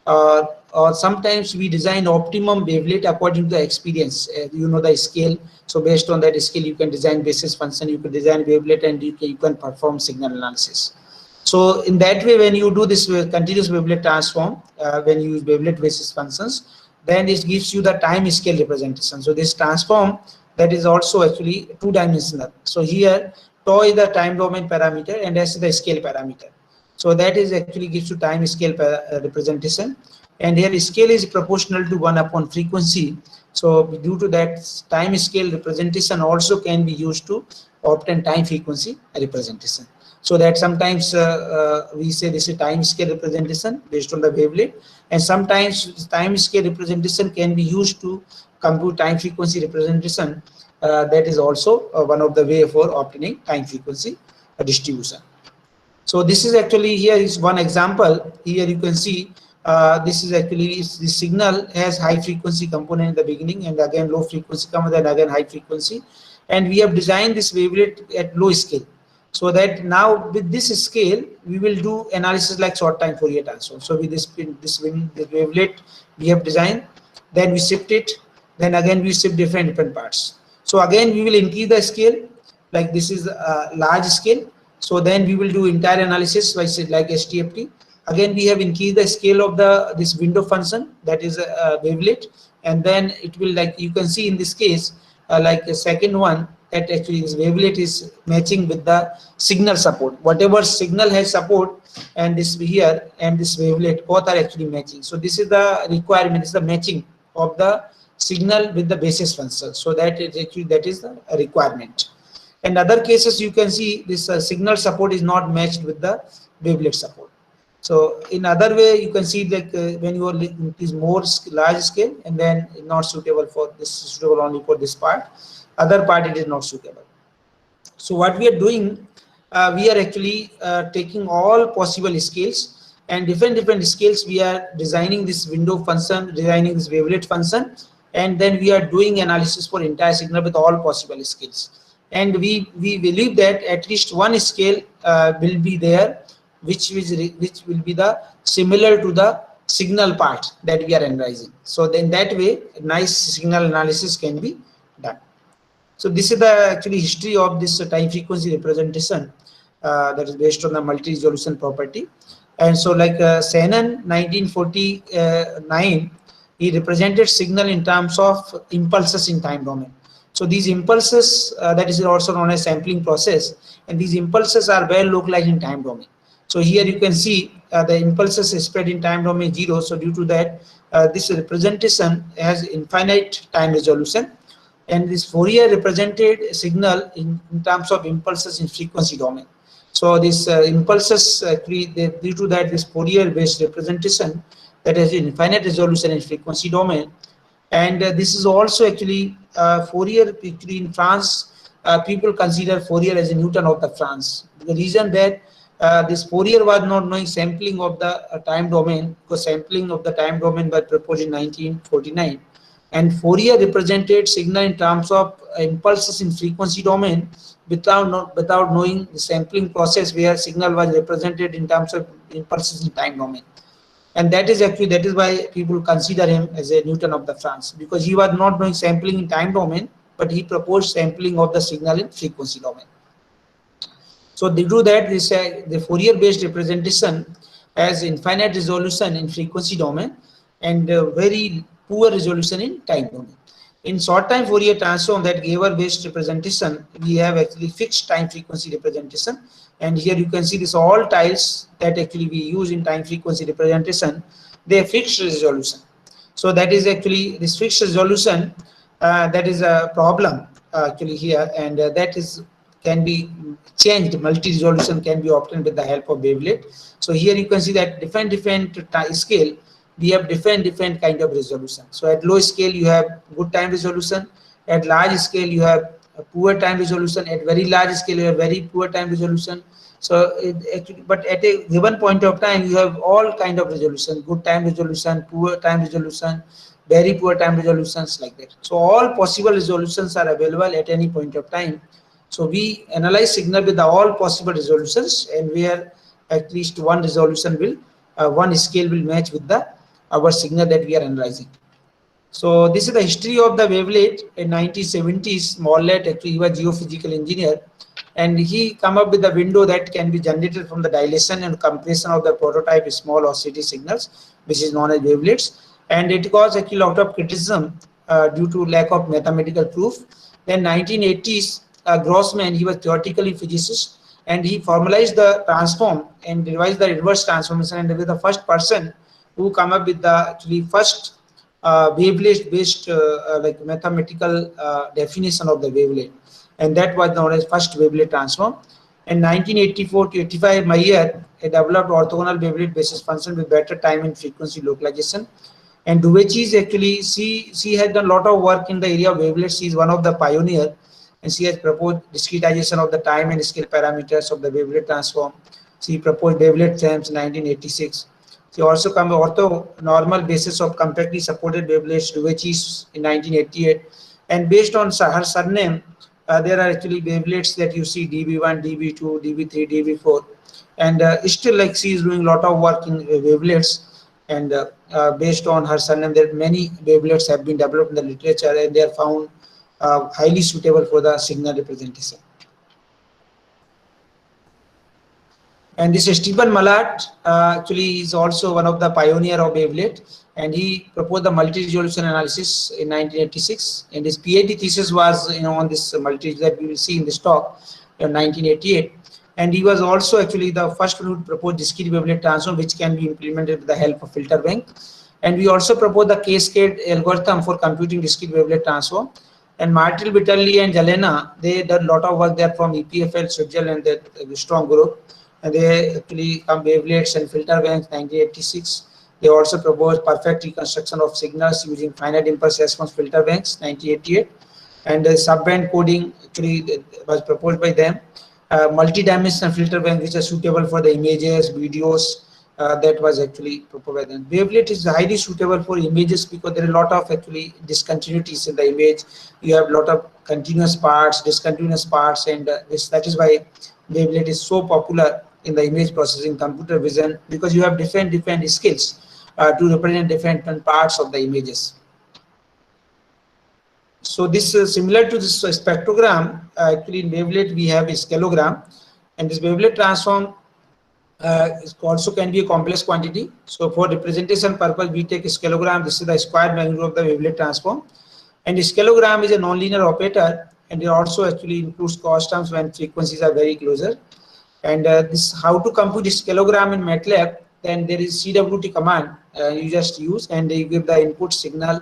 or sometimes we design optimum wavelet according to the experience, the scale. So based on that scale, you can design basis function, you can design wavelet, and you can perform signal analysis. So in that way, when you do this continuous wavelet transform, when you use wavelet basis functions, then it gives you the time scale representation. So this transform, that is also actually 2-dimensional. So here tau is the time domain parameter and S is the scale parameter. So that is actually gives you time scale representation, and here scale is proportional to 1 upon frequency. So due to that, time scale representation also can be used to obtain time frequency representation. So that sometimes we say this is time scale representation based on the wavelet, and sometimes time scale representation can be used to compute time frequency representation. That is also one of the way for obtaining time frequency distribution. So this is actually, here is one example. Here you can see this is actually, the signal has high frequency component in the beginning, and again low frequency component, and again high frequency, and we have designed this wavelet at low scale. So that now with this scale, we will do analysis like short time Fourier transform. So with this wavelet we have designed, then we shift it, then again we shift different parts. So again we will increase the scale, like this is a large scale. So then we will do entire analysis by like STFT. Again we have increased the scale of this window function, that is a wavelet, and then it will, like you can see in this case, like a second one, that actually this wavelet is matching with the signal support. Whatever signal has support, and this here and this wavelet both are actually matching. So this is the requirement, is the matching of the signal with the basis function. So that is actually, that is the requirement. In other cases, you can see this signal support is not matched with the wavelet support. So in other way, you can see like when you are increase more large scale, and then not suitable for this, suitable only for this part. Other part it is not suitable. So what we are doing, we are actually taking all possible scales and different scales. We are designing this window function, designing this wavelet function, and then we are doing analysis for entire signal with all possible scales. And we believe that at least one scale will be there, which will be the similar to the signal part that we are analyzing. So then that way, nice signal analysis can be done. So this is the actually history of this time frequency representation that is based on the multi-resolution property. And so like Shannon 1949, he represented signal in terms of impulses in time domain. So these impulses, that is also known as sampling process, and these impulses are well localized in time domain. So here you can see the impulses is spread in time domain 0. So due to that, this representation has infinite time resolution, and this Fourier represented signal in terms of impulses in frequency domain. So these impulses actually, due to that, this Fourier based representation that has infinite resolution in frequency domain. And this is also actually Fourier actually in France. People consider Fourier as a Newton of the France. The reason that this Fourier was not knowing sampling of the time domain, because sampling of the time domain was proposed in 1949. And Fourier represented signal in terms of impulses in frequency domain without knowing the sampling process where signal was represented in terms of impulses in time domain. And that is why people consider him as a Newton of the France, because he was not knowing sampling in time domain, but he proposed sampling of the signal in frequency domain. So they do that, this the Fourier based representation has infinite resolution in frequency domain and very poor resolution in time domain. In short time Fourier transform, that Gabor based representation, we have actually fixed time frequency representation. And here you can see this all tiles that actually we use in time frequency representation, they have fixed resolution. So that is actually this fixed resolution, that is a problem actually here, and that is can be changed. Multi-resolution can be obtained with the help of wavelet. So here you can see that different scale, we have different kind of resolution. So at low scale you have good time resolution, at large scale you have a poor time resolution, at very large scale you have very poor time resolution. So but at a given point of time you have all kind of resolution, good time resolution, poor time resolution, very poor time resolutions, like that. So all possible resolutions are available at any point of time. So we analyze signal with all possible resolutions, and where at least one resolution will one scale will match with our signal that we are analyzing. So this is the history of the wavelet. In 1970s, Morlet, actually he was geophysical engineer, and he come up with a window that can be generated from the dilation and compression of the prototype small oscillatory signals, which is known as wavelets. And it caused actually a lot of criticism due to lack of mathematical proof. Then 1980s, Grossman, he was theoretically physicist, and he formalized the transform and devised the reverse transformation, and he was the first person who come up with the actually first wavelet based like mathematical definition of the wavelet, and that was known as first wavelet transform. In 1984 to 85, Mayer developed orthogonal wavelet basis function with better time and frequency localization. And Duvechi actually she has done a lot of work in the area of wavelets. She is one of the pioneer, and she has proposed discretization of the time and scale parameters of the wavelet transform. She proposed wavelet theorems in 1986. She also come orthonormal basis of compactly supported wavelets, Duvechi, in 1988. And based on her surname, there are actually wavelets that you see dB1, dB2, dB3, dB4, and still like she is doing a lot of work in wavelets. And based on her surname, there many wavelets have been developed in the literature, and they are found highly suitable for the signal representation. And this Stephen Mallat actually is also one of the pioneer of wavelet, and he proposed the multi-resolution analysis in 1986. And his PhD thesis was on this multi that we will see in this talk in 1988. And he was also actually the first one who proposed discrete wavelet transform, which can be implemented with the help of filter bank. And we also proposed the cascade algorithm for computing discrete wavelet transform. And Martel, Vitelli, and Jalena, they did a lot of work there from EPFL, Switzerland, that strong group. and they actually come wavelets and filter banks 1986. They also proposed perfect reconstruction of signals using finite impulse response filter banks 1988, and subband coding actually was proposed by them. Multi-dimensional filter bank which are suitable for the images, videos, that was actually proposed by them. Wavelet is highly suitable for images because there are a lot of actually discontinuities in the image. You have a lot of continuous parts, discontinuous parts, and that is why wavelet is so popular in the image processing computer vision, because you have different skills to represent different parts of the images. So this is similar to this spectrogram. Actually in wavelet we have a scalogram, and this wavelet transform also can be a complex quantity. So for representation purpose we take a scalogram. This is the square magnitude of the wavelet transform, and the scalogram is a nonlinear operator, and it also actually includes cost terms when frequencies are very closer. And this how to compute the scalogram in MATLAB. Then there is CWT command you just use, and you give the input signal,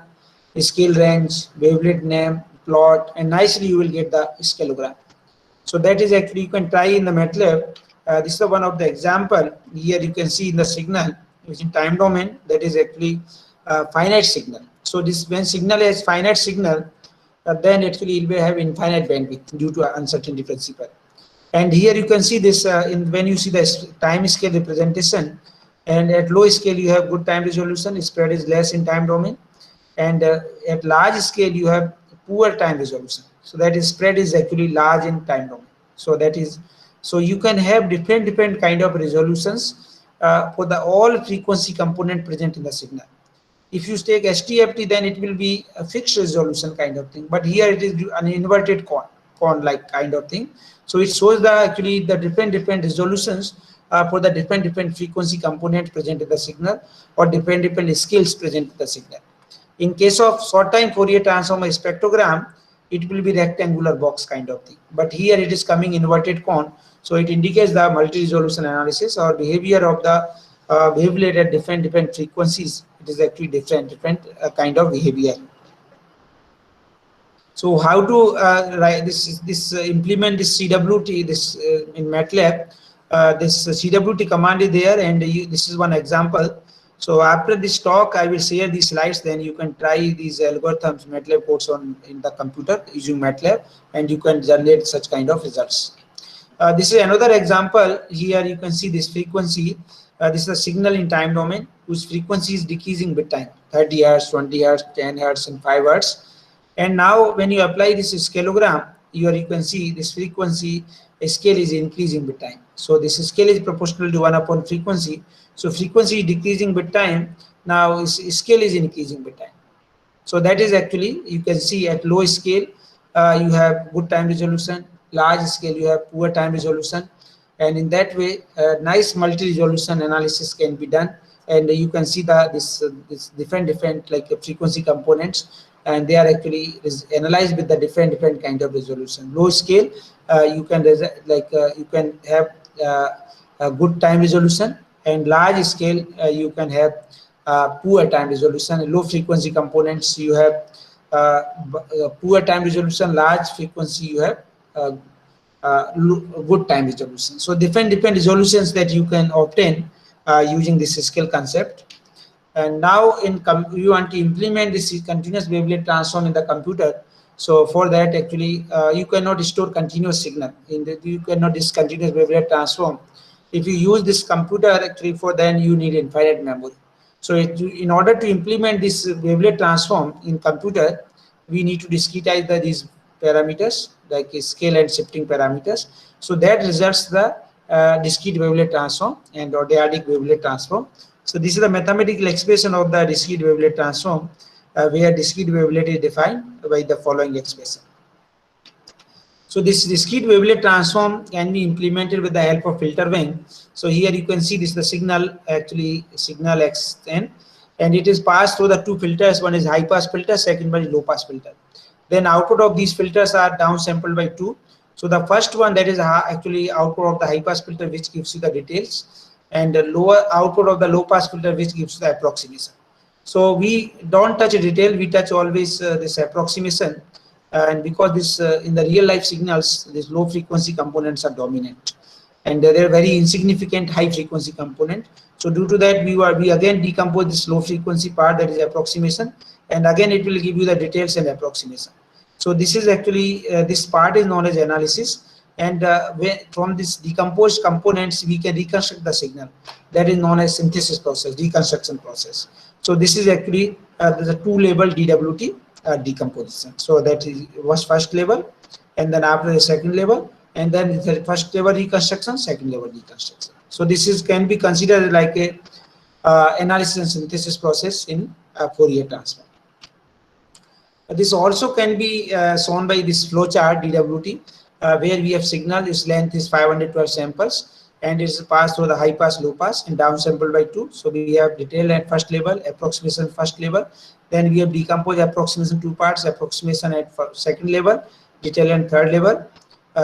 scale range, wavelet name, plot, and nicely you will get the scalogram. So that is actually you can try in the MATLAB. This is one of the example. Here you can see in the signal which in time domain, that is actually finite signal. So this when signal has finite signal, then actually it will have infinite bandwidth due to uncertainty principle. And here you can see this when you see the time scale representation, and at low scale you have good time resolution, spread is less in time domain, and at large scale you have poor time resolution. So that is spread is actually large in time domain. So that is, so you can have different kind of resolutions for the all frequency component present in the signal. If you take STFT, then it will be a fixed resolution kind of thing, but here it is an inverted cone like kind of thing. So it shows the actually the different resolutions for the different frequency component present in the signal, or different scales present in the signal. In case of short time Fourier transform spectrogram, it will be rectangular box kind of thing, but here it is coming inverted cone. So it indicates the multi-resolution analysis or behavior of the wavelet at different frequencies. It is actually different kind of behavior. So how to write implement this CWT in MATLAB? This CWT command is there, and this is one example. So after this talk, I will share these slides. Then you can try these algorithms, MATLAB codes in the computer using MATLAB, and you can generate such kind of results. This is another example. Here you can see this frequency. This is a signal in time domain whose frequency is decreasing with time: 30 Hz, 20 Hz, 10 Hz, and 5 Hz. And now when you apply this scalogram, here you can see this frequency scale is increasing with time. So this scale is proportional to 1 upon frequency. So frequency is decreasing with time. Now scale is increasing with time. So that is actually, you can see at low scale you have good time resolution, large scale you have poor time resolution, and in that way nice multi-resolution analysis can be done. And you can see that this different like frequency components, and they are actually analyzed with the different kind of resolution. Low scale you can you can have a good time resolution, and large scale you can have poor time resolution. And low frequency components you have poor time resolution, large frequency you have good time resolution. So different resolutions that you can obtain using this scale concept. And now you want to implement this continuous wavelet transform in the computer. So for that actually you cannot store continuous signal you cannot this continuous wavelet transform. If you use this computer actually, for then you need infinite memory. So in order to implement this wavelet transform in computer, we need to discretize these parameters like scale and shifting parameters. So that results the discrete wavelet transform and or dyadic wavelet transform. So this is the mathematical expression of the discrete wavelet transform, where discrete wavelet is defined by the following expression. So this discrete wavelet transform can be implemented with the help of filter bank. So here you can see this is the signal xn, and it is passed through the two filters. One is high pass filter, second one is low pass filter. Then output of these filters are downsampled by 2. So the first one, that is actually output of the high pass filter, which gives you the details, and the lower output of the low pass filter, which gives you the approximation. So we don't touch detail, we touch always this approximation, and because this in the real life signals, these low frequency components are dominant. and they're very insignificant high frequency component. So due to that, we again decompose this low frequency part, that is approximation, and again it will give you the details and approximation. So this is actually this part is known as analysis, and from this decomposed components we can reconstruct the signal, that is known as synthesis process, deconstruction process. So this is actually the two level DWT decomposition. So that was first level, and then after the second level, and then the first level reconstruction, second level deconstruction. So this is can be considered like a analysis and synthesis process in Fourier transform. This also can be shown by this flowchart DWT, where we have signal, its length is 512 samples, and it's passed through the high pass, low pass, and downsampled by 2. So we have detail at first level, approximation first level, then we have decomposed approximation 2 parts, approximation at second level, detail and third level,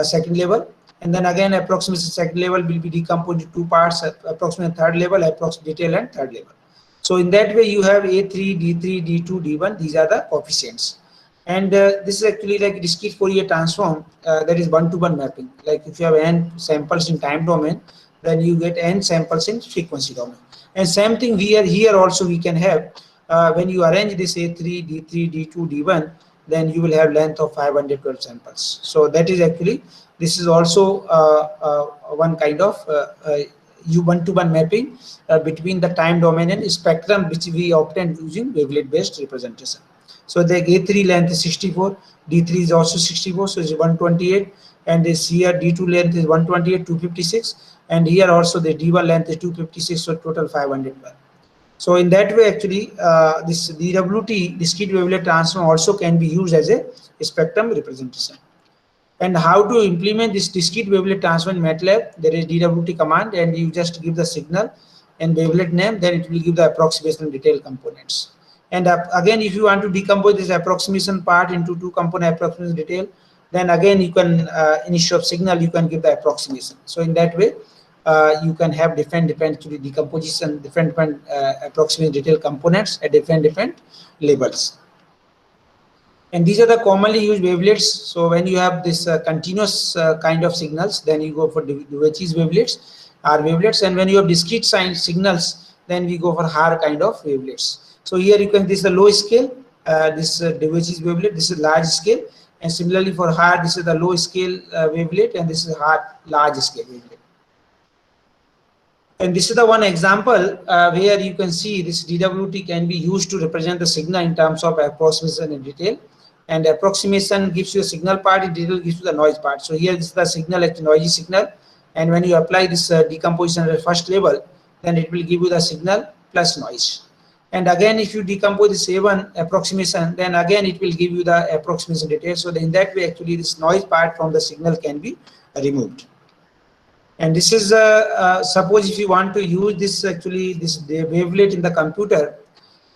second level, and then again approximation second level will be decomposed into 2 parts, approximation third level, detail and third level. So in that way you have A3, D3, D2, D1, these are the coefficients. And this is actually like discrete Fourier transform, that is one-to-one mapping. Like if you have n samples in time domain, then you get n samples in frequency domain. And same thing here also we can have, when you arrange this A3, D3, D2, D1, then you will have length of 512 samples. So that is actually, this is also one kind of one-to-one mapping between the time domain and spectrum, which we obtained using wavelet-based representation. So the A3 length is 64, D3 is also 64, so it's 128, and this here D2 length is 128, 256, and here also the D1 length is 256, so total 512. So in that way, actually, this DWT, discrete wavelet transform, also can be used as a spectrum representation. And how to implement this discrete wavelet transform in MATLAB? There is DWT command, and you just give the signal and wavelet name, then it will give the approximation detail components. And again, if you want to decompose this approximation part into 2 component approximation detail, then again you can, instead of signal, you can give the approximation. So in that way, you can have different decomposition, different approximation detail components at different levels. And these are the commonly used wavelets. So when you have this continuous kind of signals, then you go for Duvac's wavelets, R wavelets, and when you have discrete signals, then we go for Haar kind of wavelets. So here you can, this is the low scale, this Duvac's wavelet, this is large scale, and similarly for Haar, this is the low scale wavelet, and this is Haar large scale wavelet. And this is the one example where you can see this DWT can be used to represent the signal in terms of approximation and detail. And approximation gives you a signal part, detail gives you the noise part. So here this is the signal at noisy signal, and when you apply this decomposition at first level, then it will give you the signal plus noise. And again, if you decompose this A1 approximation, then again it will give you the approximation detail. So in that way, actually, this noise part from the signal can be removed. And this is suppose if you want to use this the wavelet in the computer,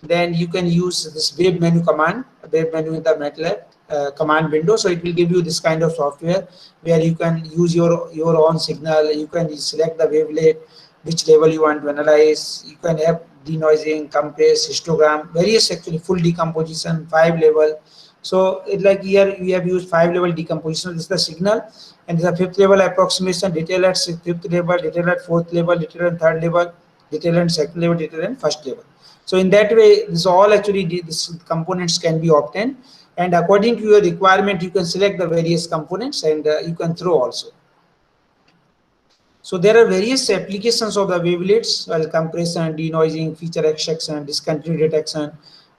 then you can use this wave menu command, wave menu in the MATLAB command window. So it will give you this kind of software where you can use your own signal. You can select the wavelet, which level you want to analyze. You can have denoising, compress, histogram, various actually full decomposition, 5 level. So it like here we have used 5 level decomposition. This is the signal, and this is a 5th level approximation, detail at 5th level, detail at 4th level, detail at 3rd level, detail at 2nd level, detail at 1st level. So in that way, this all actually these components can be obtained, and according to your requirement, you can select the various components, and you can throw also. So there are various applications of the wavelets, compression, denoising, feature extraction, discontinuity detection,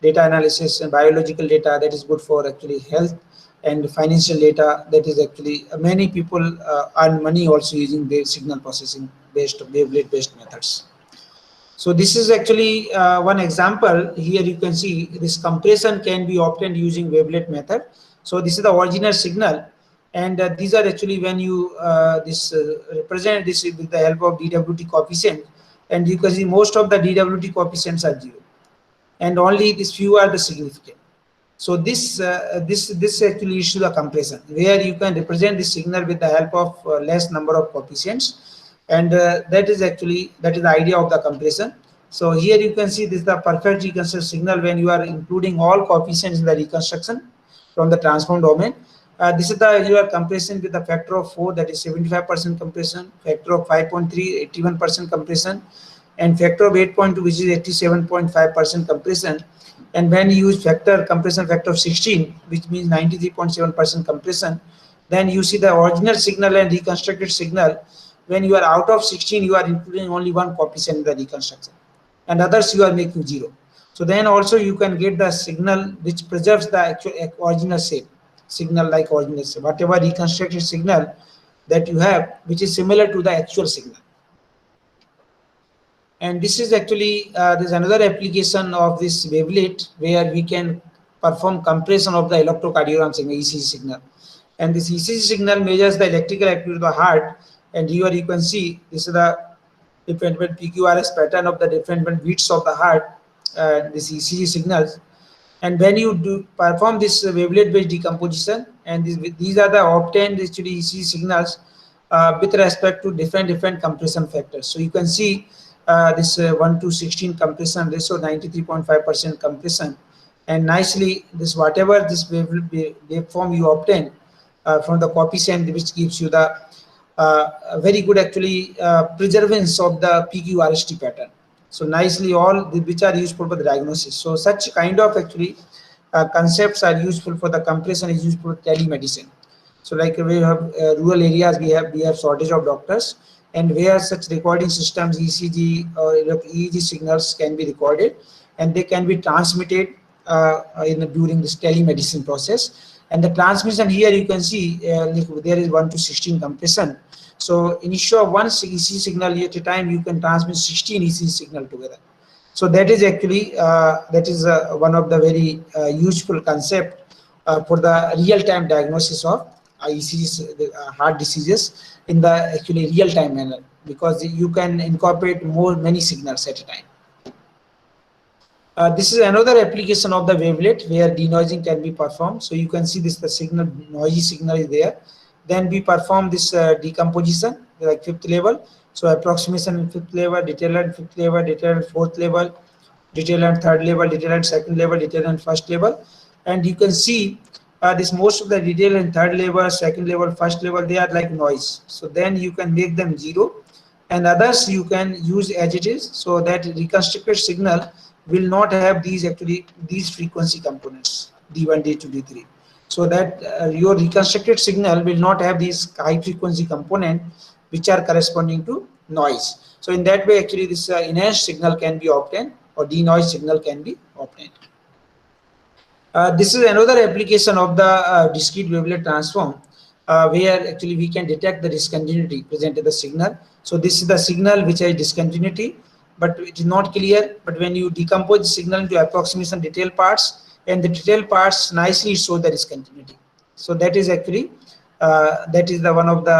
data analysis, and biological data that is good for actually health, and financial data that is actually many people earn money also using the signal processing based wavelet based methods. So this is actually one example. Here you can see this compression can be obtained using wavelet method. So this is the original signal, and these are actually when you represent this with the help of DWT coefficient, and you can see most of the DWT coefficients are 0, and only these few are the significant. So this actually is the compression, where you can represent this signal with the help of less number of coefficients, and that is the idea of the compression. So here you can see this is the perfect reconstruction signal when you are including all coefficients in the reconstruction from the transform domain, This is the your compression with a factor of 4, that is 75% compression, factor of 5.3, 81% compression, and factor of 8.2, which is 87.5% compression. And when you use compression factor of 16, which means 93.7% compression, then you see the original signal and reconstructed signal. When you are out of 16, you are including only one coefficient in the reconstruction, and others you are making 0. So then also you can get the signal which preserves the actual original shape, signal like original shape, whatever reconstructed signal that you have, which is similar to the actual signal. And this is actually, there's another application of this wavelet where we can perform compression of the electrocardiogram signal, ECG signal. And this ECG signal measures the electrical activity of the heart. And here you can see this is the different PQRS pattern of the different beats of the heart, this ECG signals. And when you do perform this wavelet-based decomposition, and these are the obtained actually ECG signals with respect to different compression factors. So you can see this 1 to 16 compression ratio, 93.5% compression, and nicely this whatever this waveform you obtain from the coefficient, which gives you the very good actually preservance of the PQRST pattern. So nicely all which are useful for the diagnosis. So such kind of actually concepts are useful for the compression, is useful for telemedicine. So like we have rural areas, we have shortage of doctors, and where such recording systems, ECG or EEG signals can be recorded, and they can be transmitted during this telemedicine process. And the transmission here you can see there is 1 to 16 compression. So in issue of one ECG signal at a time, you can transmit 16 ECG signal together. So that is actually one of the very useful concept for the real-time diagnosis of ECGs, heart diseases in the actually real-time manner, because you can incorporate many signals at a time. This is another application of the wavelet where denoising can be performed. So you can see this, the signal, noisy signal is there. Then we perform this decomposition like 5th level. So approximation in 5th level, detail and 5th level, detail and 4th level, detail and 3rd level, detail and 2nd level, detail and 1st level. And you can see this most of the detail in 3rd level, 2nd level, 1st level, they are like noise. So then you can make them 0, and others you can use as it is, so that reconstructed signal will not have these frequency components D1, D2, D3. So that your reconstructed signal will not have these high frequency component which are corresponding to noise. So in that way actually this enhanced signal can be obtained, or denoised signal can be obtained. This is another application of the discrete wavelet transform where actually we can detect the discontinuity present in the signal. So this is the signal which has discontinuity, but it is not clear. But when you decompose the signal into approximation detail parts, and the detail parts nicely show the discontinuity. So that is actually that is the one of the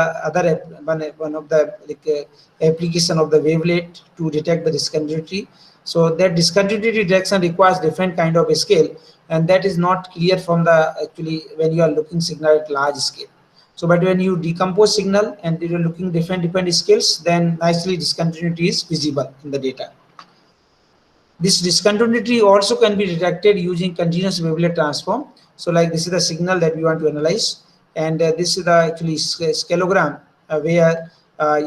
application of the wavelet to detect the discontinuity. So that discontinuity detection requires different kind of a scale, and that is not clear from the actually when you are looking signal at large scale. So but when you decompose signal and you are looking different scales, then nicely discontinuity is visible in the data. This discontinuity also can be detected using continuous wavelet transform. So like this is the signal that we want to analyze, and this is the actually scaleogram where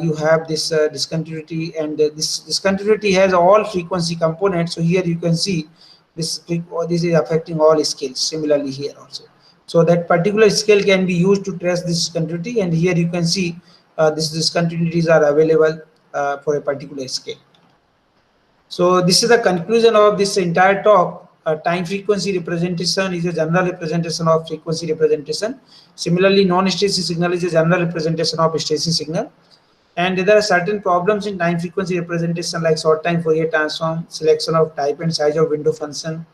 you have this discontinuity, and this discontinuity has all frequency components. So here you can see this is affecting all scales. Similarly here also. So that particular scale can be used to trace this discontinuity, and here you can see these discontinuities are available for a particular scale. So this is the conclusion of this entire talk. Time frequency representation is a general representation of frequency representation. Similarly, non-stationary signal is a general representation of stationary signal. And there are certain problems in time frequency representation like short time Fourier transform, selection of type and size of window function.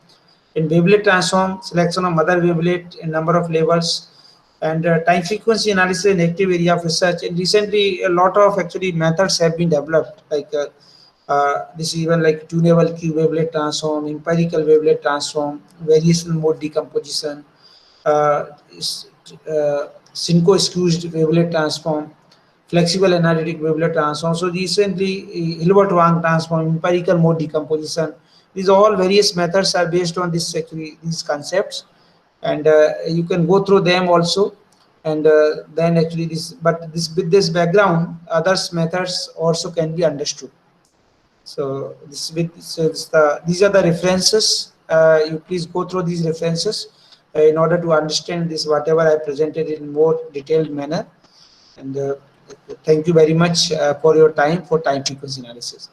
In wavelet transform, selection of mother wavelet in number of levels, and time frequency analysis in active area of research. And recently, a lot of actually methods have been developed, like this is even like tunable Q wavelet transform, empirical wavelet transform, variational mode decomposition, Synco-skewed wavelet transform, flexible analytic wavelet transform. So recently, Hilbert-Wang transform, empirical mode decomposition. These all various methods are based on this actually these concepts, and you can go through them also. and then actually with this background, others methods also can be understood. So these are the references. You please go through these references in order to understand this whatever I presented in more detailed manner. And thank you very much for your time for time frequency analysis.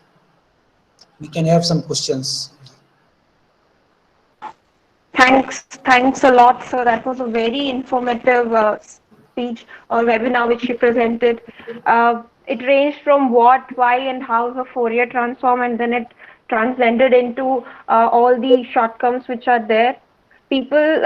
We can have some questions. Thanks a lot, sir. That was a very informative speech or webinar which you presented. It ranged from what, why, and how the Fourier transform, and then it transcended into all the shortcomings which are there. People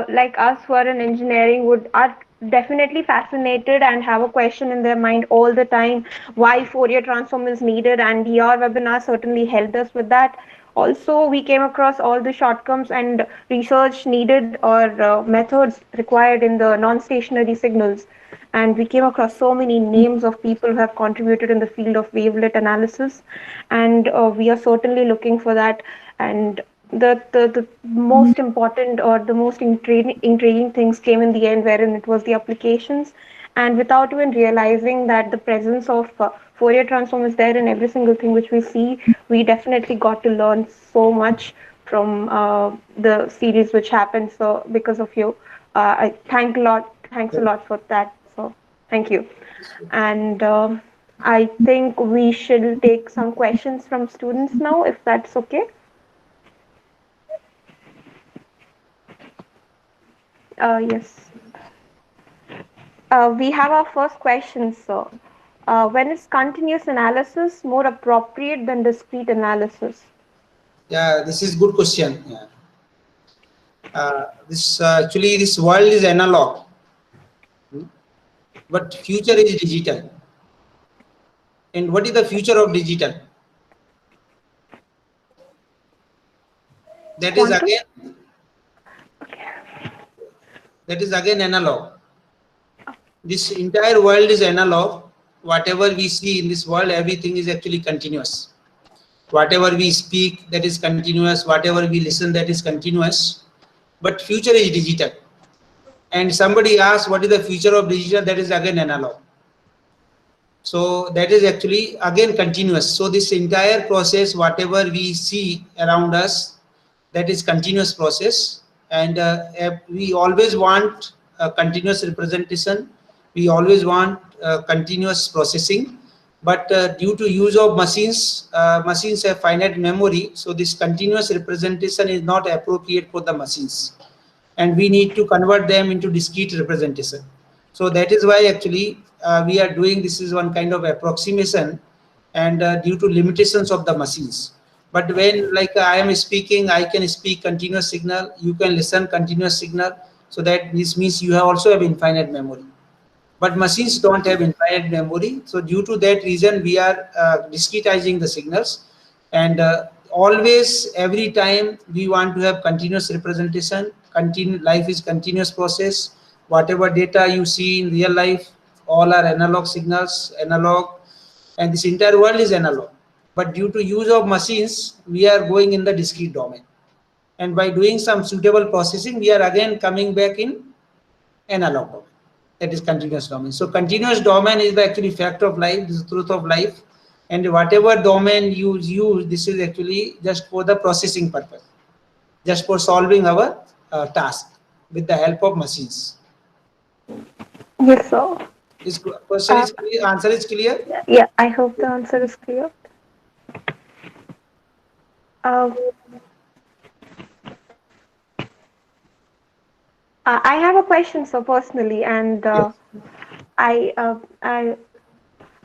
like us who are in engineering are definitely fascinated and have a question in their mind all the time why Fourier transform is needed, and your webinar certainly helped us with that. Also, we came across all the shortcomings and research needed or methods required in the non-stationary signals. And we came across so many names of people who have contributed in the field of wavelet analysis. And we are certainly looking for that. And the most important or the most intriguing things came in the end, wherein it was the applications. And without even realizing that the presence of Fourier transform is there in every single thing which we see, we definitely got to learn so much from the series which happened. So because of you, I thanks a lot for that. So thank you. And I think we should take some questions from students now, if that's okay. Yes. We have our first question, sir. When is continuous analysis more appropriate than discrete analysis? Yeah, this is good question. Yeah. Actually this world is analog, but future is digital. And what is the future of digital? That is again. Okay. That is again analog. This entire world is analog. Whatever we see in this world, everything is actually continuous. Whatever we speak, that is continuous. Whatever we listen, that is continuous. But future is digital. And somebody asks, what is the future of digital? That is again analog. So that is actually again continuous. So this entire process, whatever we see around us, that is continuous process. And we always want a continuous representation. We always want continuous processing. But due to use of machines, machines have finite memory. So this continuous representation is not appropriate for the machines. And we need to convert them into discrete representation. So that is why actually we are doing this is one kind of approximation, and due to limitations of the machines. But when like I am speaking, I can speak continuous signal, you can listen continuous signal. So that this means you also have infinite memory. But machines don't have infinite memory. So due to that reason, we are discretizing the signals, and always every time we want to have continuous representation. Life is continuous process. Whatever data you see in real life, all are analog signals, analog, and this entire world is analog. But due to use of machines, we are going in the discrete domain. And by doing some suitable processing, we are again coming back in analog domain. That is continuous domain. So continuous domain is the actually fact of life, this is the truth of life. And whatever domain you use, this is actually just for the processing purpose, just for solving our task with the help of machines. Yes, sir. This question is clear, answer is clear? Yeah, I hope the answer is clear. I have a question, so personally, and Yes.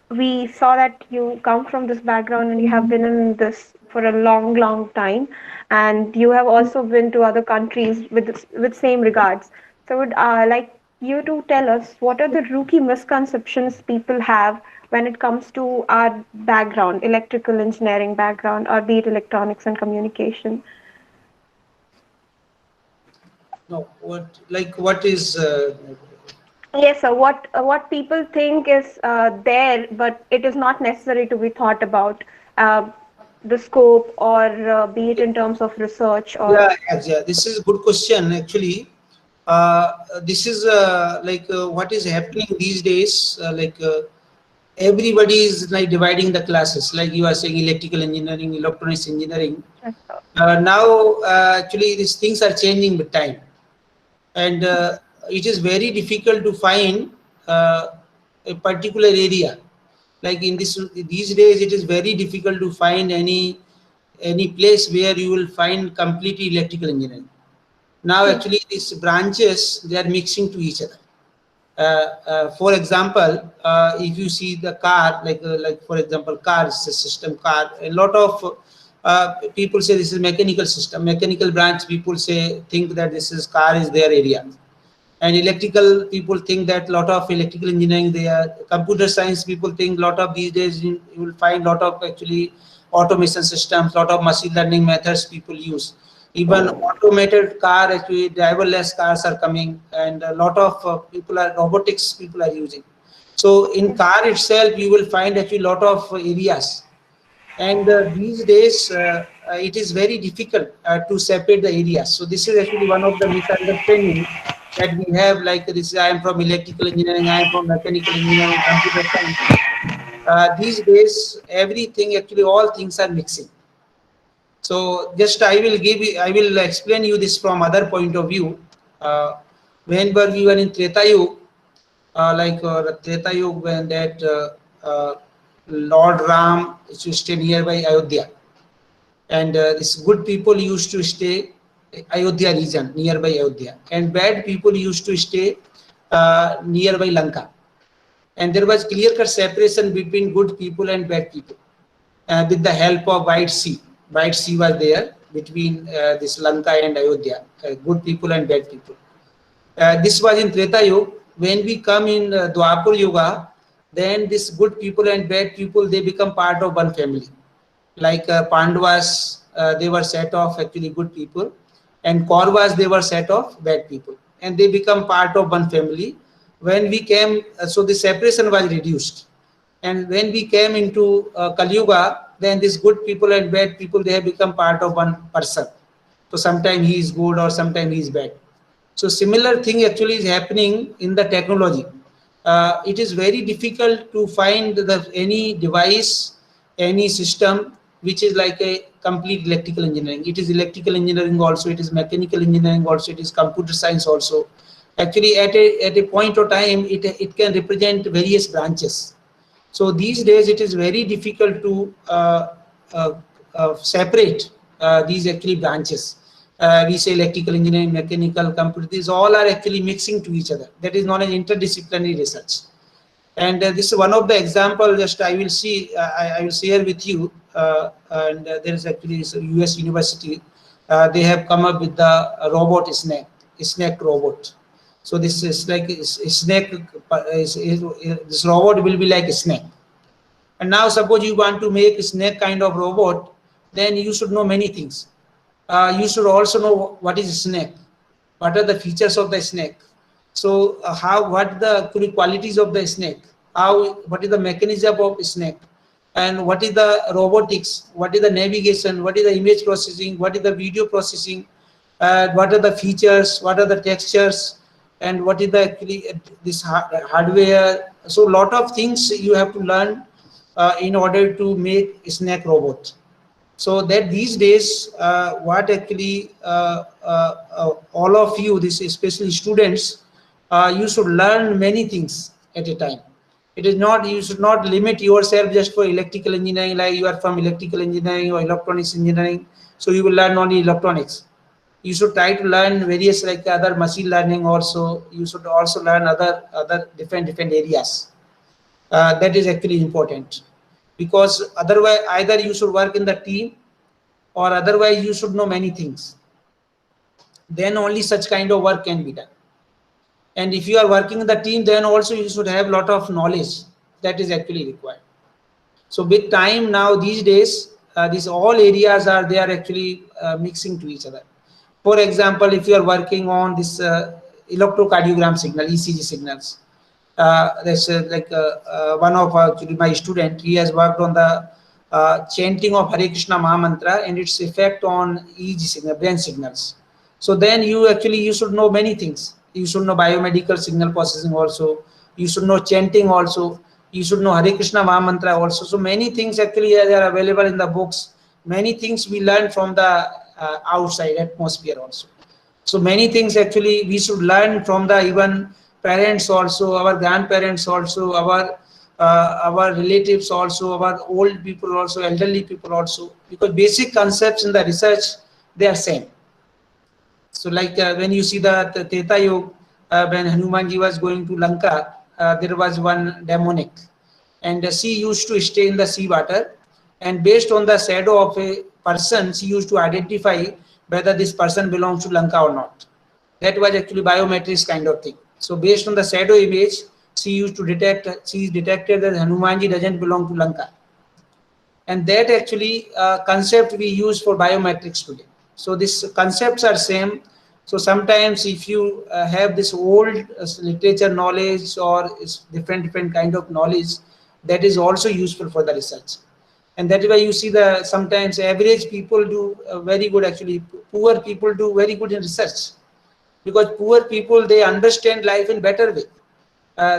we saw that you come from this background and you have been in this for a long time, and you have also been to other countries with same regards. So, I would like you to tell us what are the rookie misconceptions people have when it comes to our background, electrical engineering background, or be it electronics and communication. No, what is Yes, sir. What people think is there, but it is not necessary to be thought about the scope or be it in terms of research or. yeah, this is a good question actually. This is what is happening these days. Everybody is like dividing the classes, like you are saying, electrical engineering, electronics engineering. Yes, sir. Now, actually, these things are changing with time, and it is very difficult to find a particular area. Like in these days, it is very difficult to find any place where you will find completely electrical engineering. Now, Yes. actually, these branches, they are mixing to each other. For example, if you see the car, like for example, car is a system car. A lot of people say this is mechanical system. Mechanical branch people think that this is car is their area, and electrical people think that lot of electrical engineering. They are computer science people think lot of these days you will find lot of actually automation systems, lot of machine learning methods people use. Even automated car, actually driverless cars are coming, and a lot of people are robotics people are using. So in car itself, you will find actually lot of areas, and these days it is very difficult to separate the areas. So this is actually one of the misunderstanding that we have. Like this, I am from electrical engineering, I am from mechanical engineering, computer science. These days, everything actually all things are mixing. So just I will explain you this from other point of view. Whenever we were in Treta Yuga, Treta Yuga, when that Lord Ram used to stay nearby Ayodhya, and these good people used to stay Ayodhya region, nearby Ayodhya, and bad people used to stay nearby Lanka. And there was clear-cut separation between good people and bad people with the help of White Sea. White Sea was there between this Lanka and Ayodhya, good people and bad people. This was in Treta Yuga. When we come in Dwapar Yuga, then this good people and bad people, they become part of one family. Like Pandavas, they were set of actually good people, and Kauravas, they were set of bad people, and they become part of one family. When we came, so the separation was reduced, and when we came into Kali Yuga, then these good people and bad people, they have become part of one person. So sometimes he is good or sometimes he is bad. So similar thing actually is happening in the technology. It is very difficult to find any device, any system which is like a complete electrical engineering. It is electrical engineering also, it is mechanical engineering also, it is computer science also. Actually, at a point of time, it can represent various branches. So these days, it is very difficult to separate these actually branches. We say electrical engineering, mechanical, computer, these all are actually mixing to each other. That is known as interdisciplinary research. And this is one of the example. Just I will see, I will share with you. And there is actually a US university. They have come up with the robot snake robot. So this is like a snake. This robot will be like a snake. And now suppose you want to make a snake kind of robot, then you should know many things. You should also know what is a snake, what are the features of the snake. So what the qualities of the snake, what is the mechanism of a snake, and what is the robotics, what is the navigation, what is the image processing, what is the video processing, what are the features, what are the textures, and what is the actually this hardware. So a lot of things you have to learn in order to make a snake robot. So that these days, what actually all of you, this especially students, you should learn many things at a time. It is not, you should not limit yourself just for electrical engineering, like you are from electrical engineering or electronics engineering, so you will learn only electronics. You should try to learn various like other machine learning also. You should also learn other different areas. That is actually important, because otherwise either you should work in the team or otherwise you should know many things. Then only such kind of work can be done. And if you are working in the team, then also you should have a lot of knowledge that is actually required. So with time now these days, these all areas are actually mixing to each other. For example, if you are working on this electrocardiogram signal, ECG signals, there's one of my student, he has worked on the chanting of Hare Krishna Maha Mantra and its effect on EEG signal, brain signals. So then you should know many things. You should know biomedical signal processing also. You should know chanting also. You should know Hare Krishna Maha Mantra also. So many things actually are available in the books. Many things we learn from the outside atmosphere also. So many things actually we should learn from the even parents also, our grandparents also, our relatives also, our old people also, elderly people also, because basic concepts in the research, they are same. So like when you see the Treta Yuga, when Hanumanji was going to Lanka, there was one demonic, and she used to stay in the sea water, and based on the shadow of a person, she used to identify whether this person belongs to Lanka or not. That was actually biometrics kind of thing. So based on the shadow image, she used to she detected that Hanumanji doesn't belong to Lanka. And that actually concept we use for biometrics today. So these concepts are same. So sometimes if you have this old literature knowledge or different kind of knowledge, that is also useful for the research. And that is why you see the sometimes average people do very good, actually poor people do very good in research, because poor people, they understand life in better way.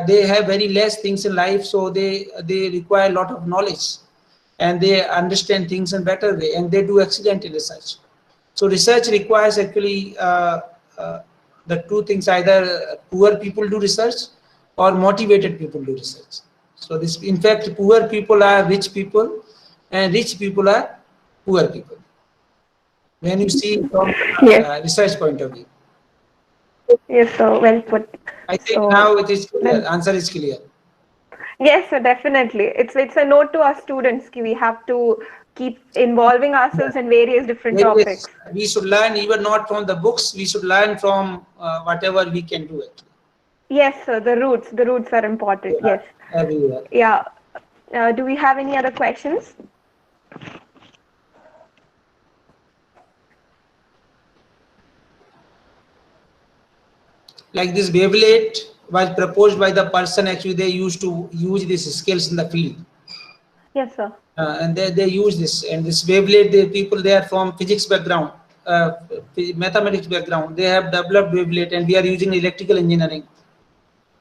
They have very less things in life, so they require a lot of knowledge, and they understand things in better way, and they do excellent in research. So research requires actually the two things: either poor people do research or motivated people do research. So this, in fact, poor people are rich people, and rich people are poor people, when you see from Yes. research point of view. Yes, so well put. I think So now it is clear. then- Answer is clear. yes, so definitely. It's a note to our students ki we have to keep involving ourselves in various different Yes, topics. we should learn even not from the books. We should learn from whatever we can do it. Yes, sir, the roots are important. Yes. Everywhere. Yeah. Do we have any other questions? Like this wavelet was proposed by the person. Actually, they used to use these skills in the field, Yes, sir. and they use this. And this wavelet, the people, they are from physics background, mathematics background. They have developed wavelet, and we are using electrical engineering.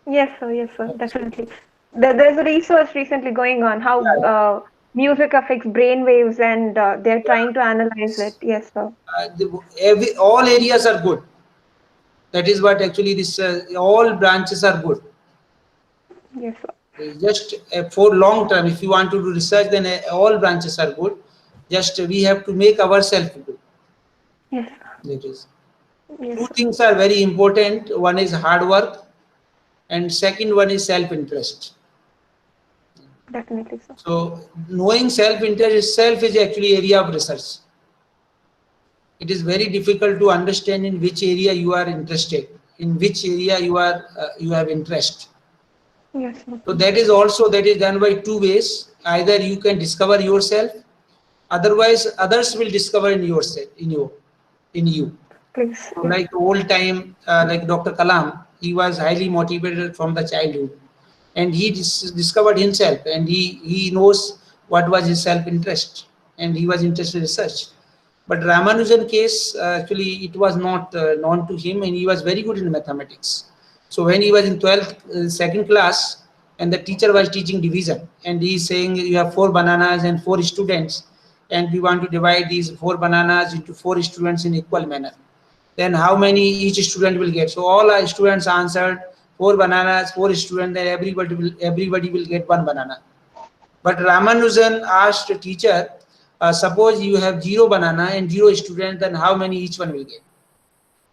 Yes, sir, definitely. There's a research recently going on how music affects brain waves, and they're trying to analyze it. Yes, sir. All areas are good. That is what actually this all branches are good. Yes, sir. Just for long term, if you want to do research, then all branches are good. Just we have to make ourselves good. Yes, That is. yes, Two sir. things are very important. One is hard work, and second one is self-interest. Definitely, sir. So knowing self-interest itself is actually area of research. It is very difficult to understand in which area you are interested, in which area you have interest. Yes, sir. So that is done by two ways. Either you can discover yourself, otherwise others will discover in yourself, in you. Please. So like old time, like Dr. Kalam, he was highly motivated from the childhood, and he discovered himself, and he knows what was his self-interest, and he was interested in research. But Ramanujan case, actually, it was not known to him, and he was very good in mathematics. So when he was in 12th, second class, and the teacher was teaching division, and he is saying you have 4 bananas and 4 students, and we want to divide these 4 bananas into 4 students in equal manner. Then how many each student will get? So all our students answered 4 bananas, 4 students, then everybody will get 1 banana. But Ramanujan asked the teacher, suppose you have 0 banana and 0 students, then how many each one will get?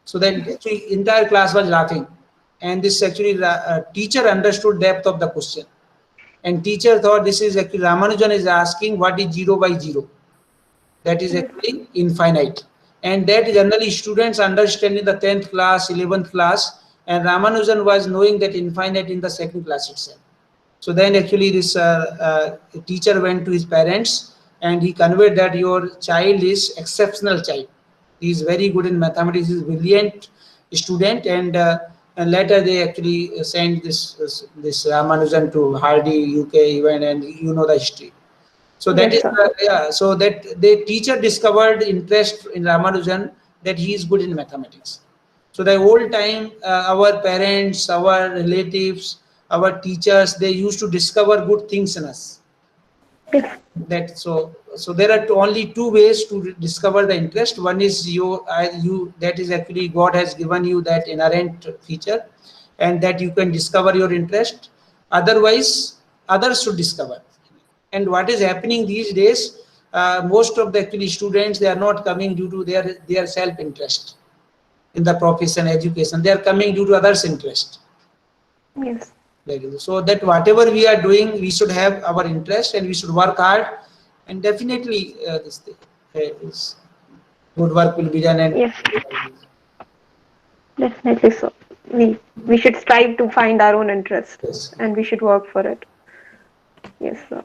So then actually entire class was laughing, and this actually teacher understood depth of the question, and teacher thought this is actually Ramanujan is asking what is 0 by 0. That is actually infinite, and that generally students understand in the 10th class, 11th class, and Ramanujan was knowing that infinite in the second class itself. So then actually this teacher went to his parents, and he conveyed that your child is exceptional child. He is very good in mathematics. He is brilliant student, and later they actually sent this Ramanujan to Hardy, UK even, and you know the history. So that Yes, is sir. so that the teacher discovered interest in Ramanujan that he is good in mathematics. So the whole time, our parents, our relatives, our teachers, they used to discover good things in us. Yes. That so there are only two ways to discover the interest. One is you that is actually God has given you that inherent feature, and that you can discover your interest. Otherwise, others should discover. And what is happening these days, most of the actually students, they are not coming due to their self interest in the profession, education. They are coming due to others' interest. Yes. So that whatever we are doing, we should have our interest and we should work hard, and definitely this thing is good work will be done. And Yes. Definitely so. We should strive to find our own interest, yes. and we should work for it. Yes, sir.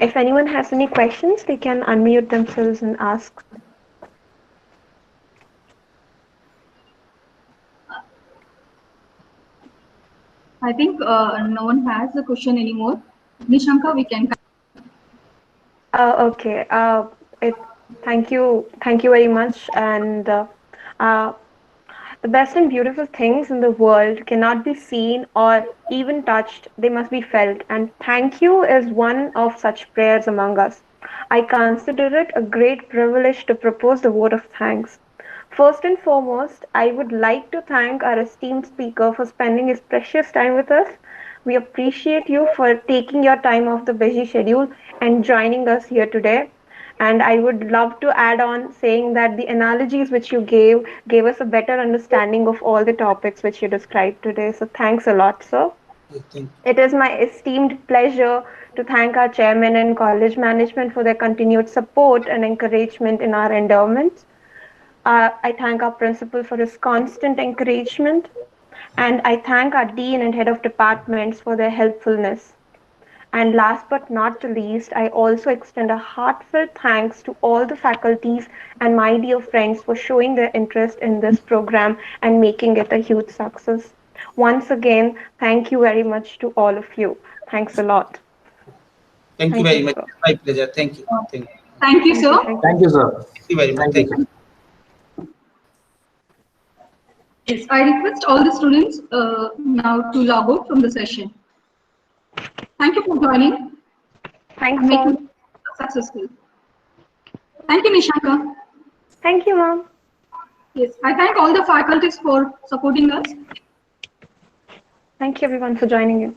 If anyone has any questions, they can unmute themselves and ask. I think no one has a question anymore. Nishanka, we can. Okay. Thank you very much. And the best and beautiful things in the world cannot be seen or even touched. They must be felt. And thank you is one of such prayers among us. I consider it a great privilege to propose the vote of thanks. First and foremost, I would like to thank our esteemed speaker for spending his precious time with us. We appreciate you for taking your time off the busy schedule and joining us here today. And I would love to add on saying that the analogies which you gave us a better understanding of all the topics which you described today. So thanks a lot, sir. It is my esteemed pleasure to thank our chairman and college management for their continued support and encouragement in our endowments. I thank our principal for his constant encouragement, and I thank our dean and head of departments for their helpfulness. And last but not the least, I also extend a heartfelt thanks to all the faculties and my dear friends for showing their interest in this program and making it a huge success. Once again, thank you very much to all of you. Thanks a lot. Thank you very much. Sir. My pleasure. Thank you. Thank you, sir. Thank you, sir. Thank you very much. Thank you. Yes, I request all the students now to log out from the session. Thank you for joining Thanks and making all. it successful. Thank you, Nishanka. Thank you, ma'am. Yes, I thank all the faculties for supporting us. Thank you everyone for joining you.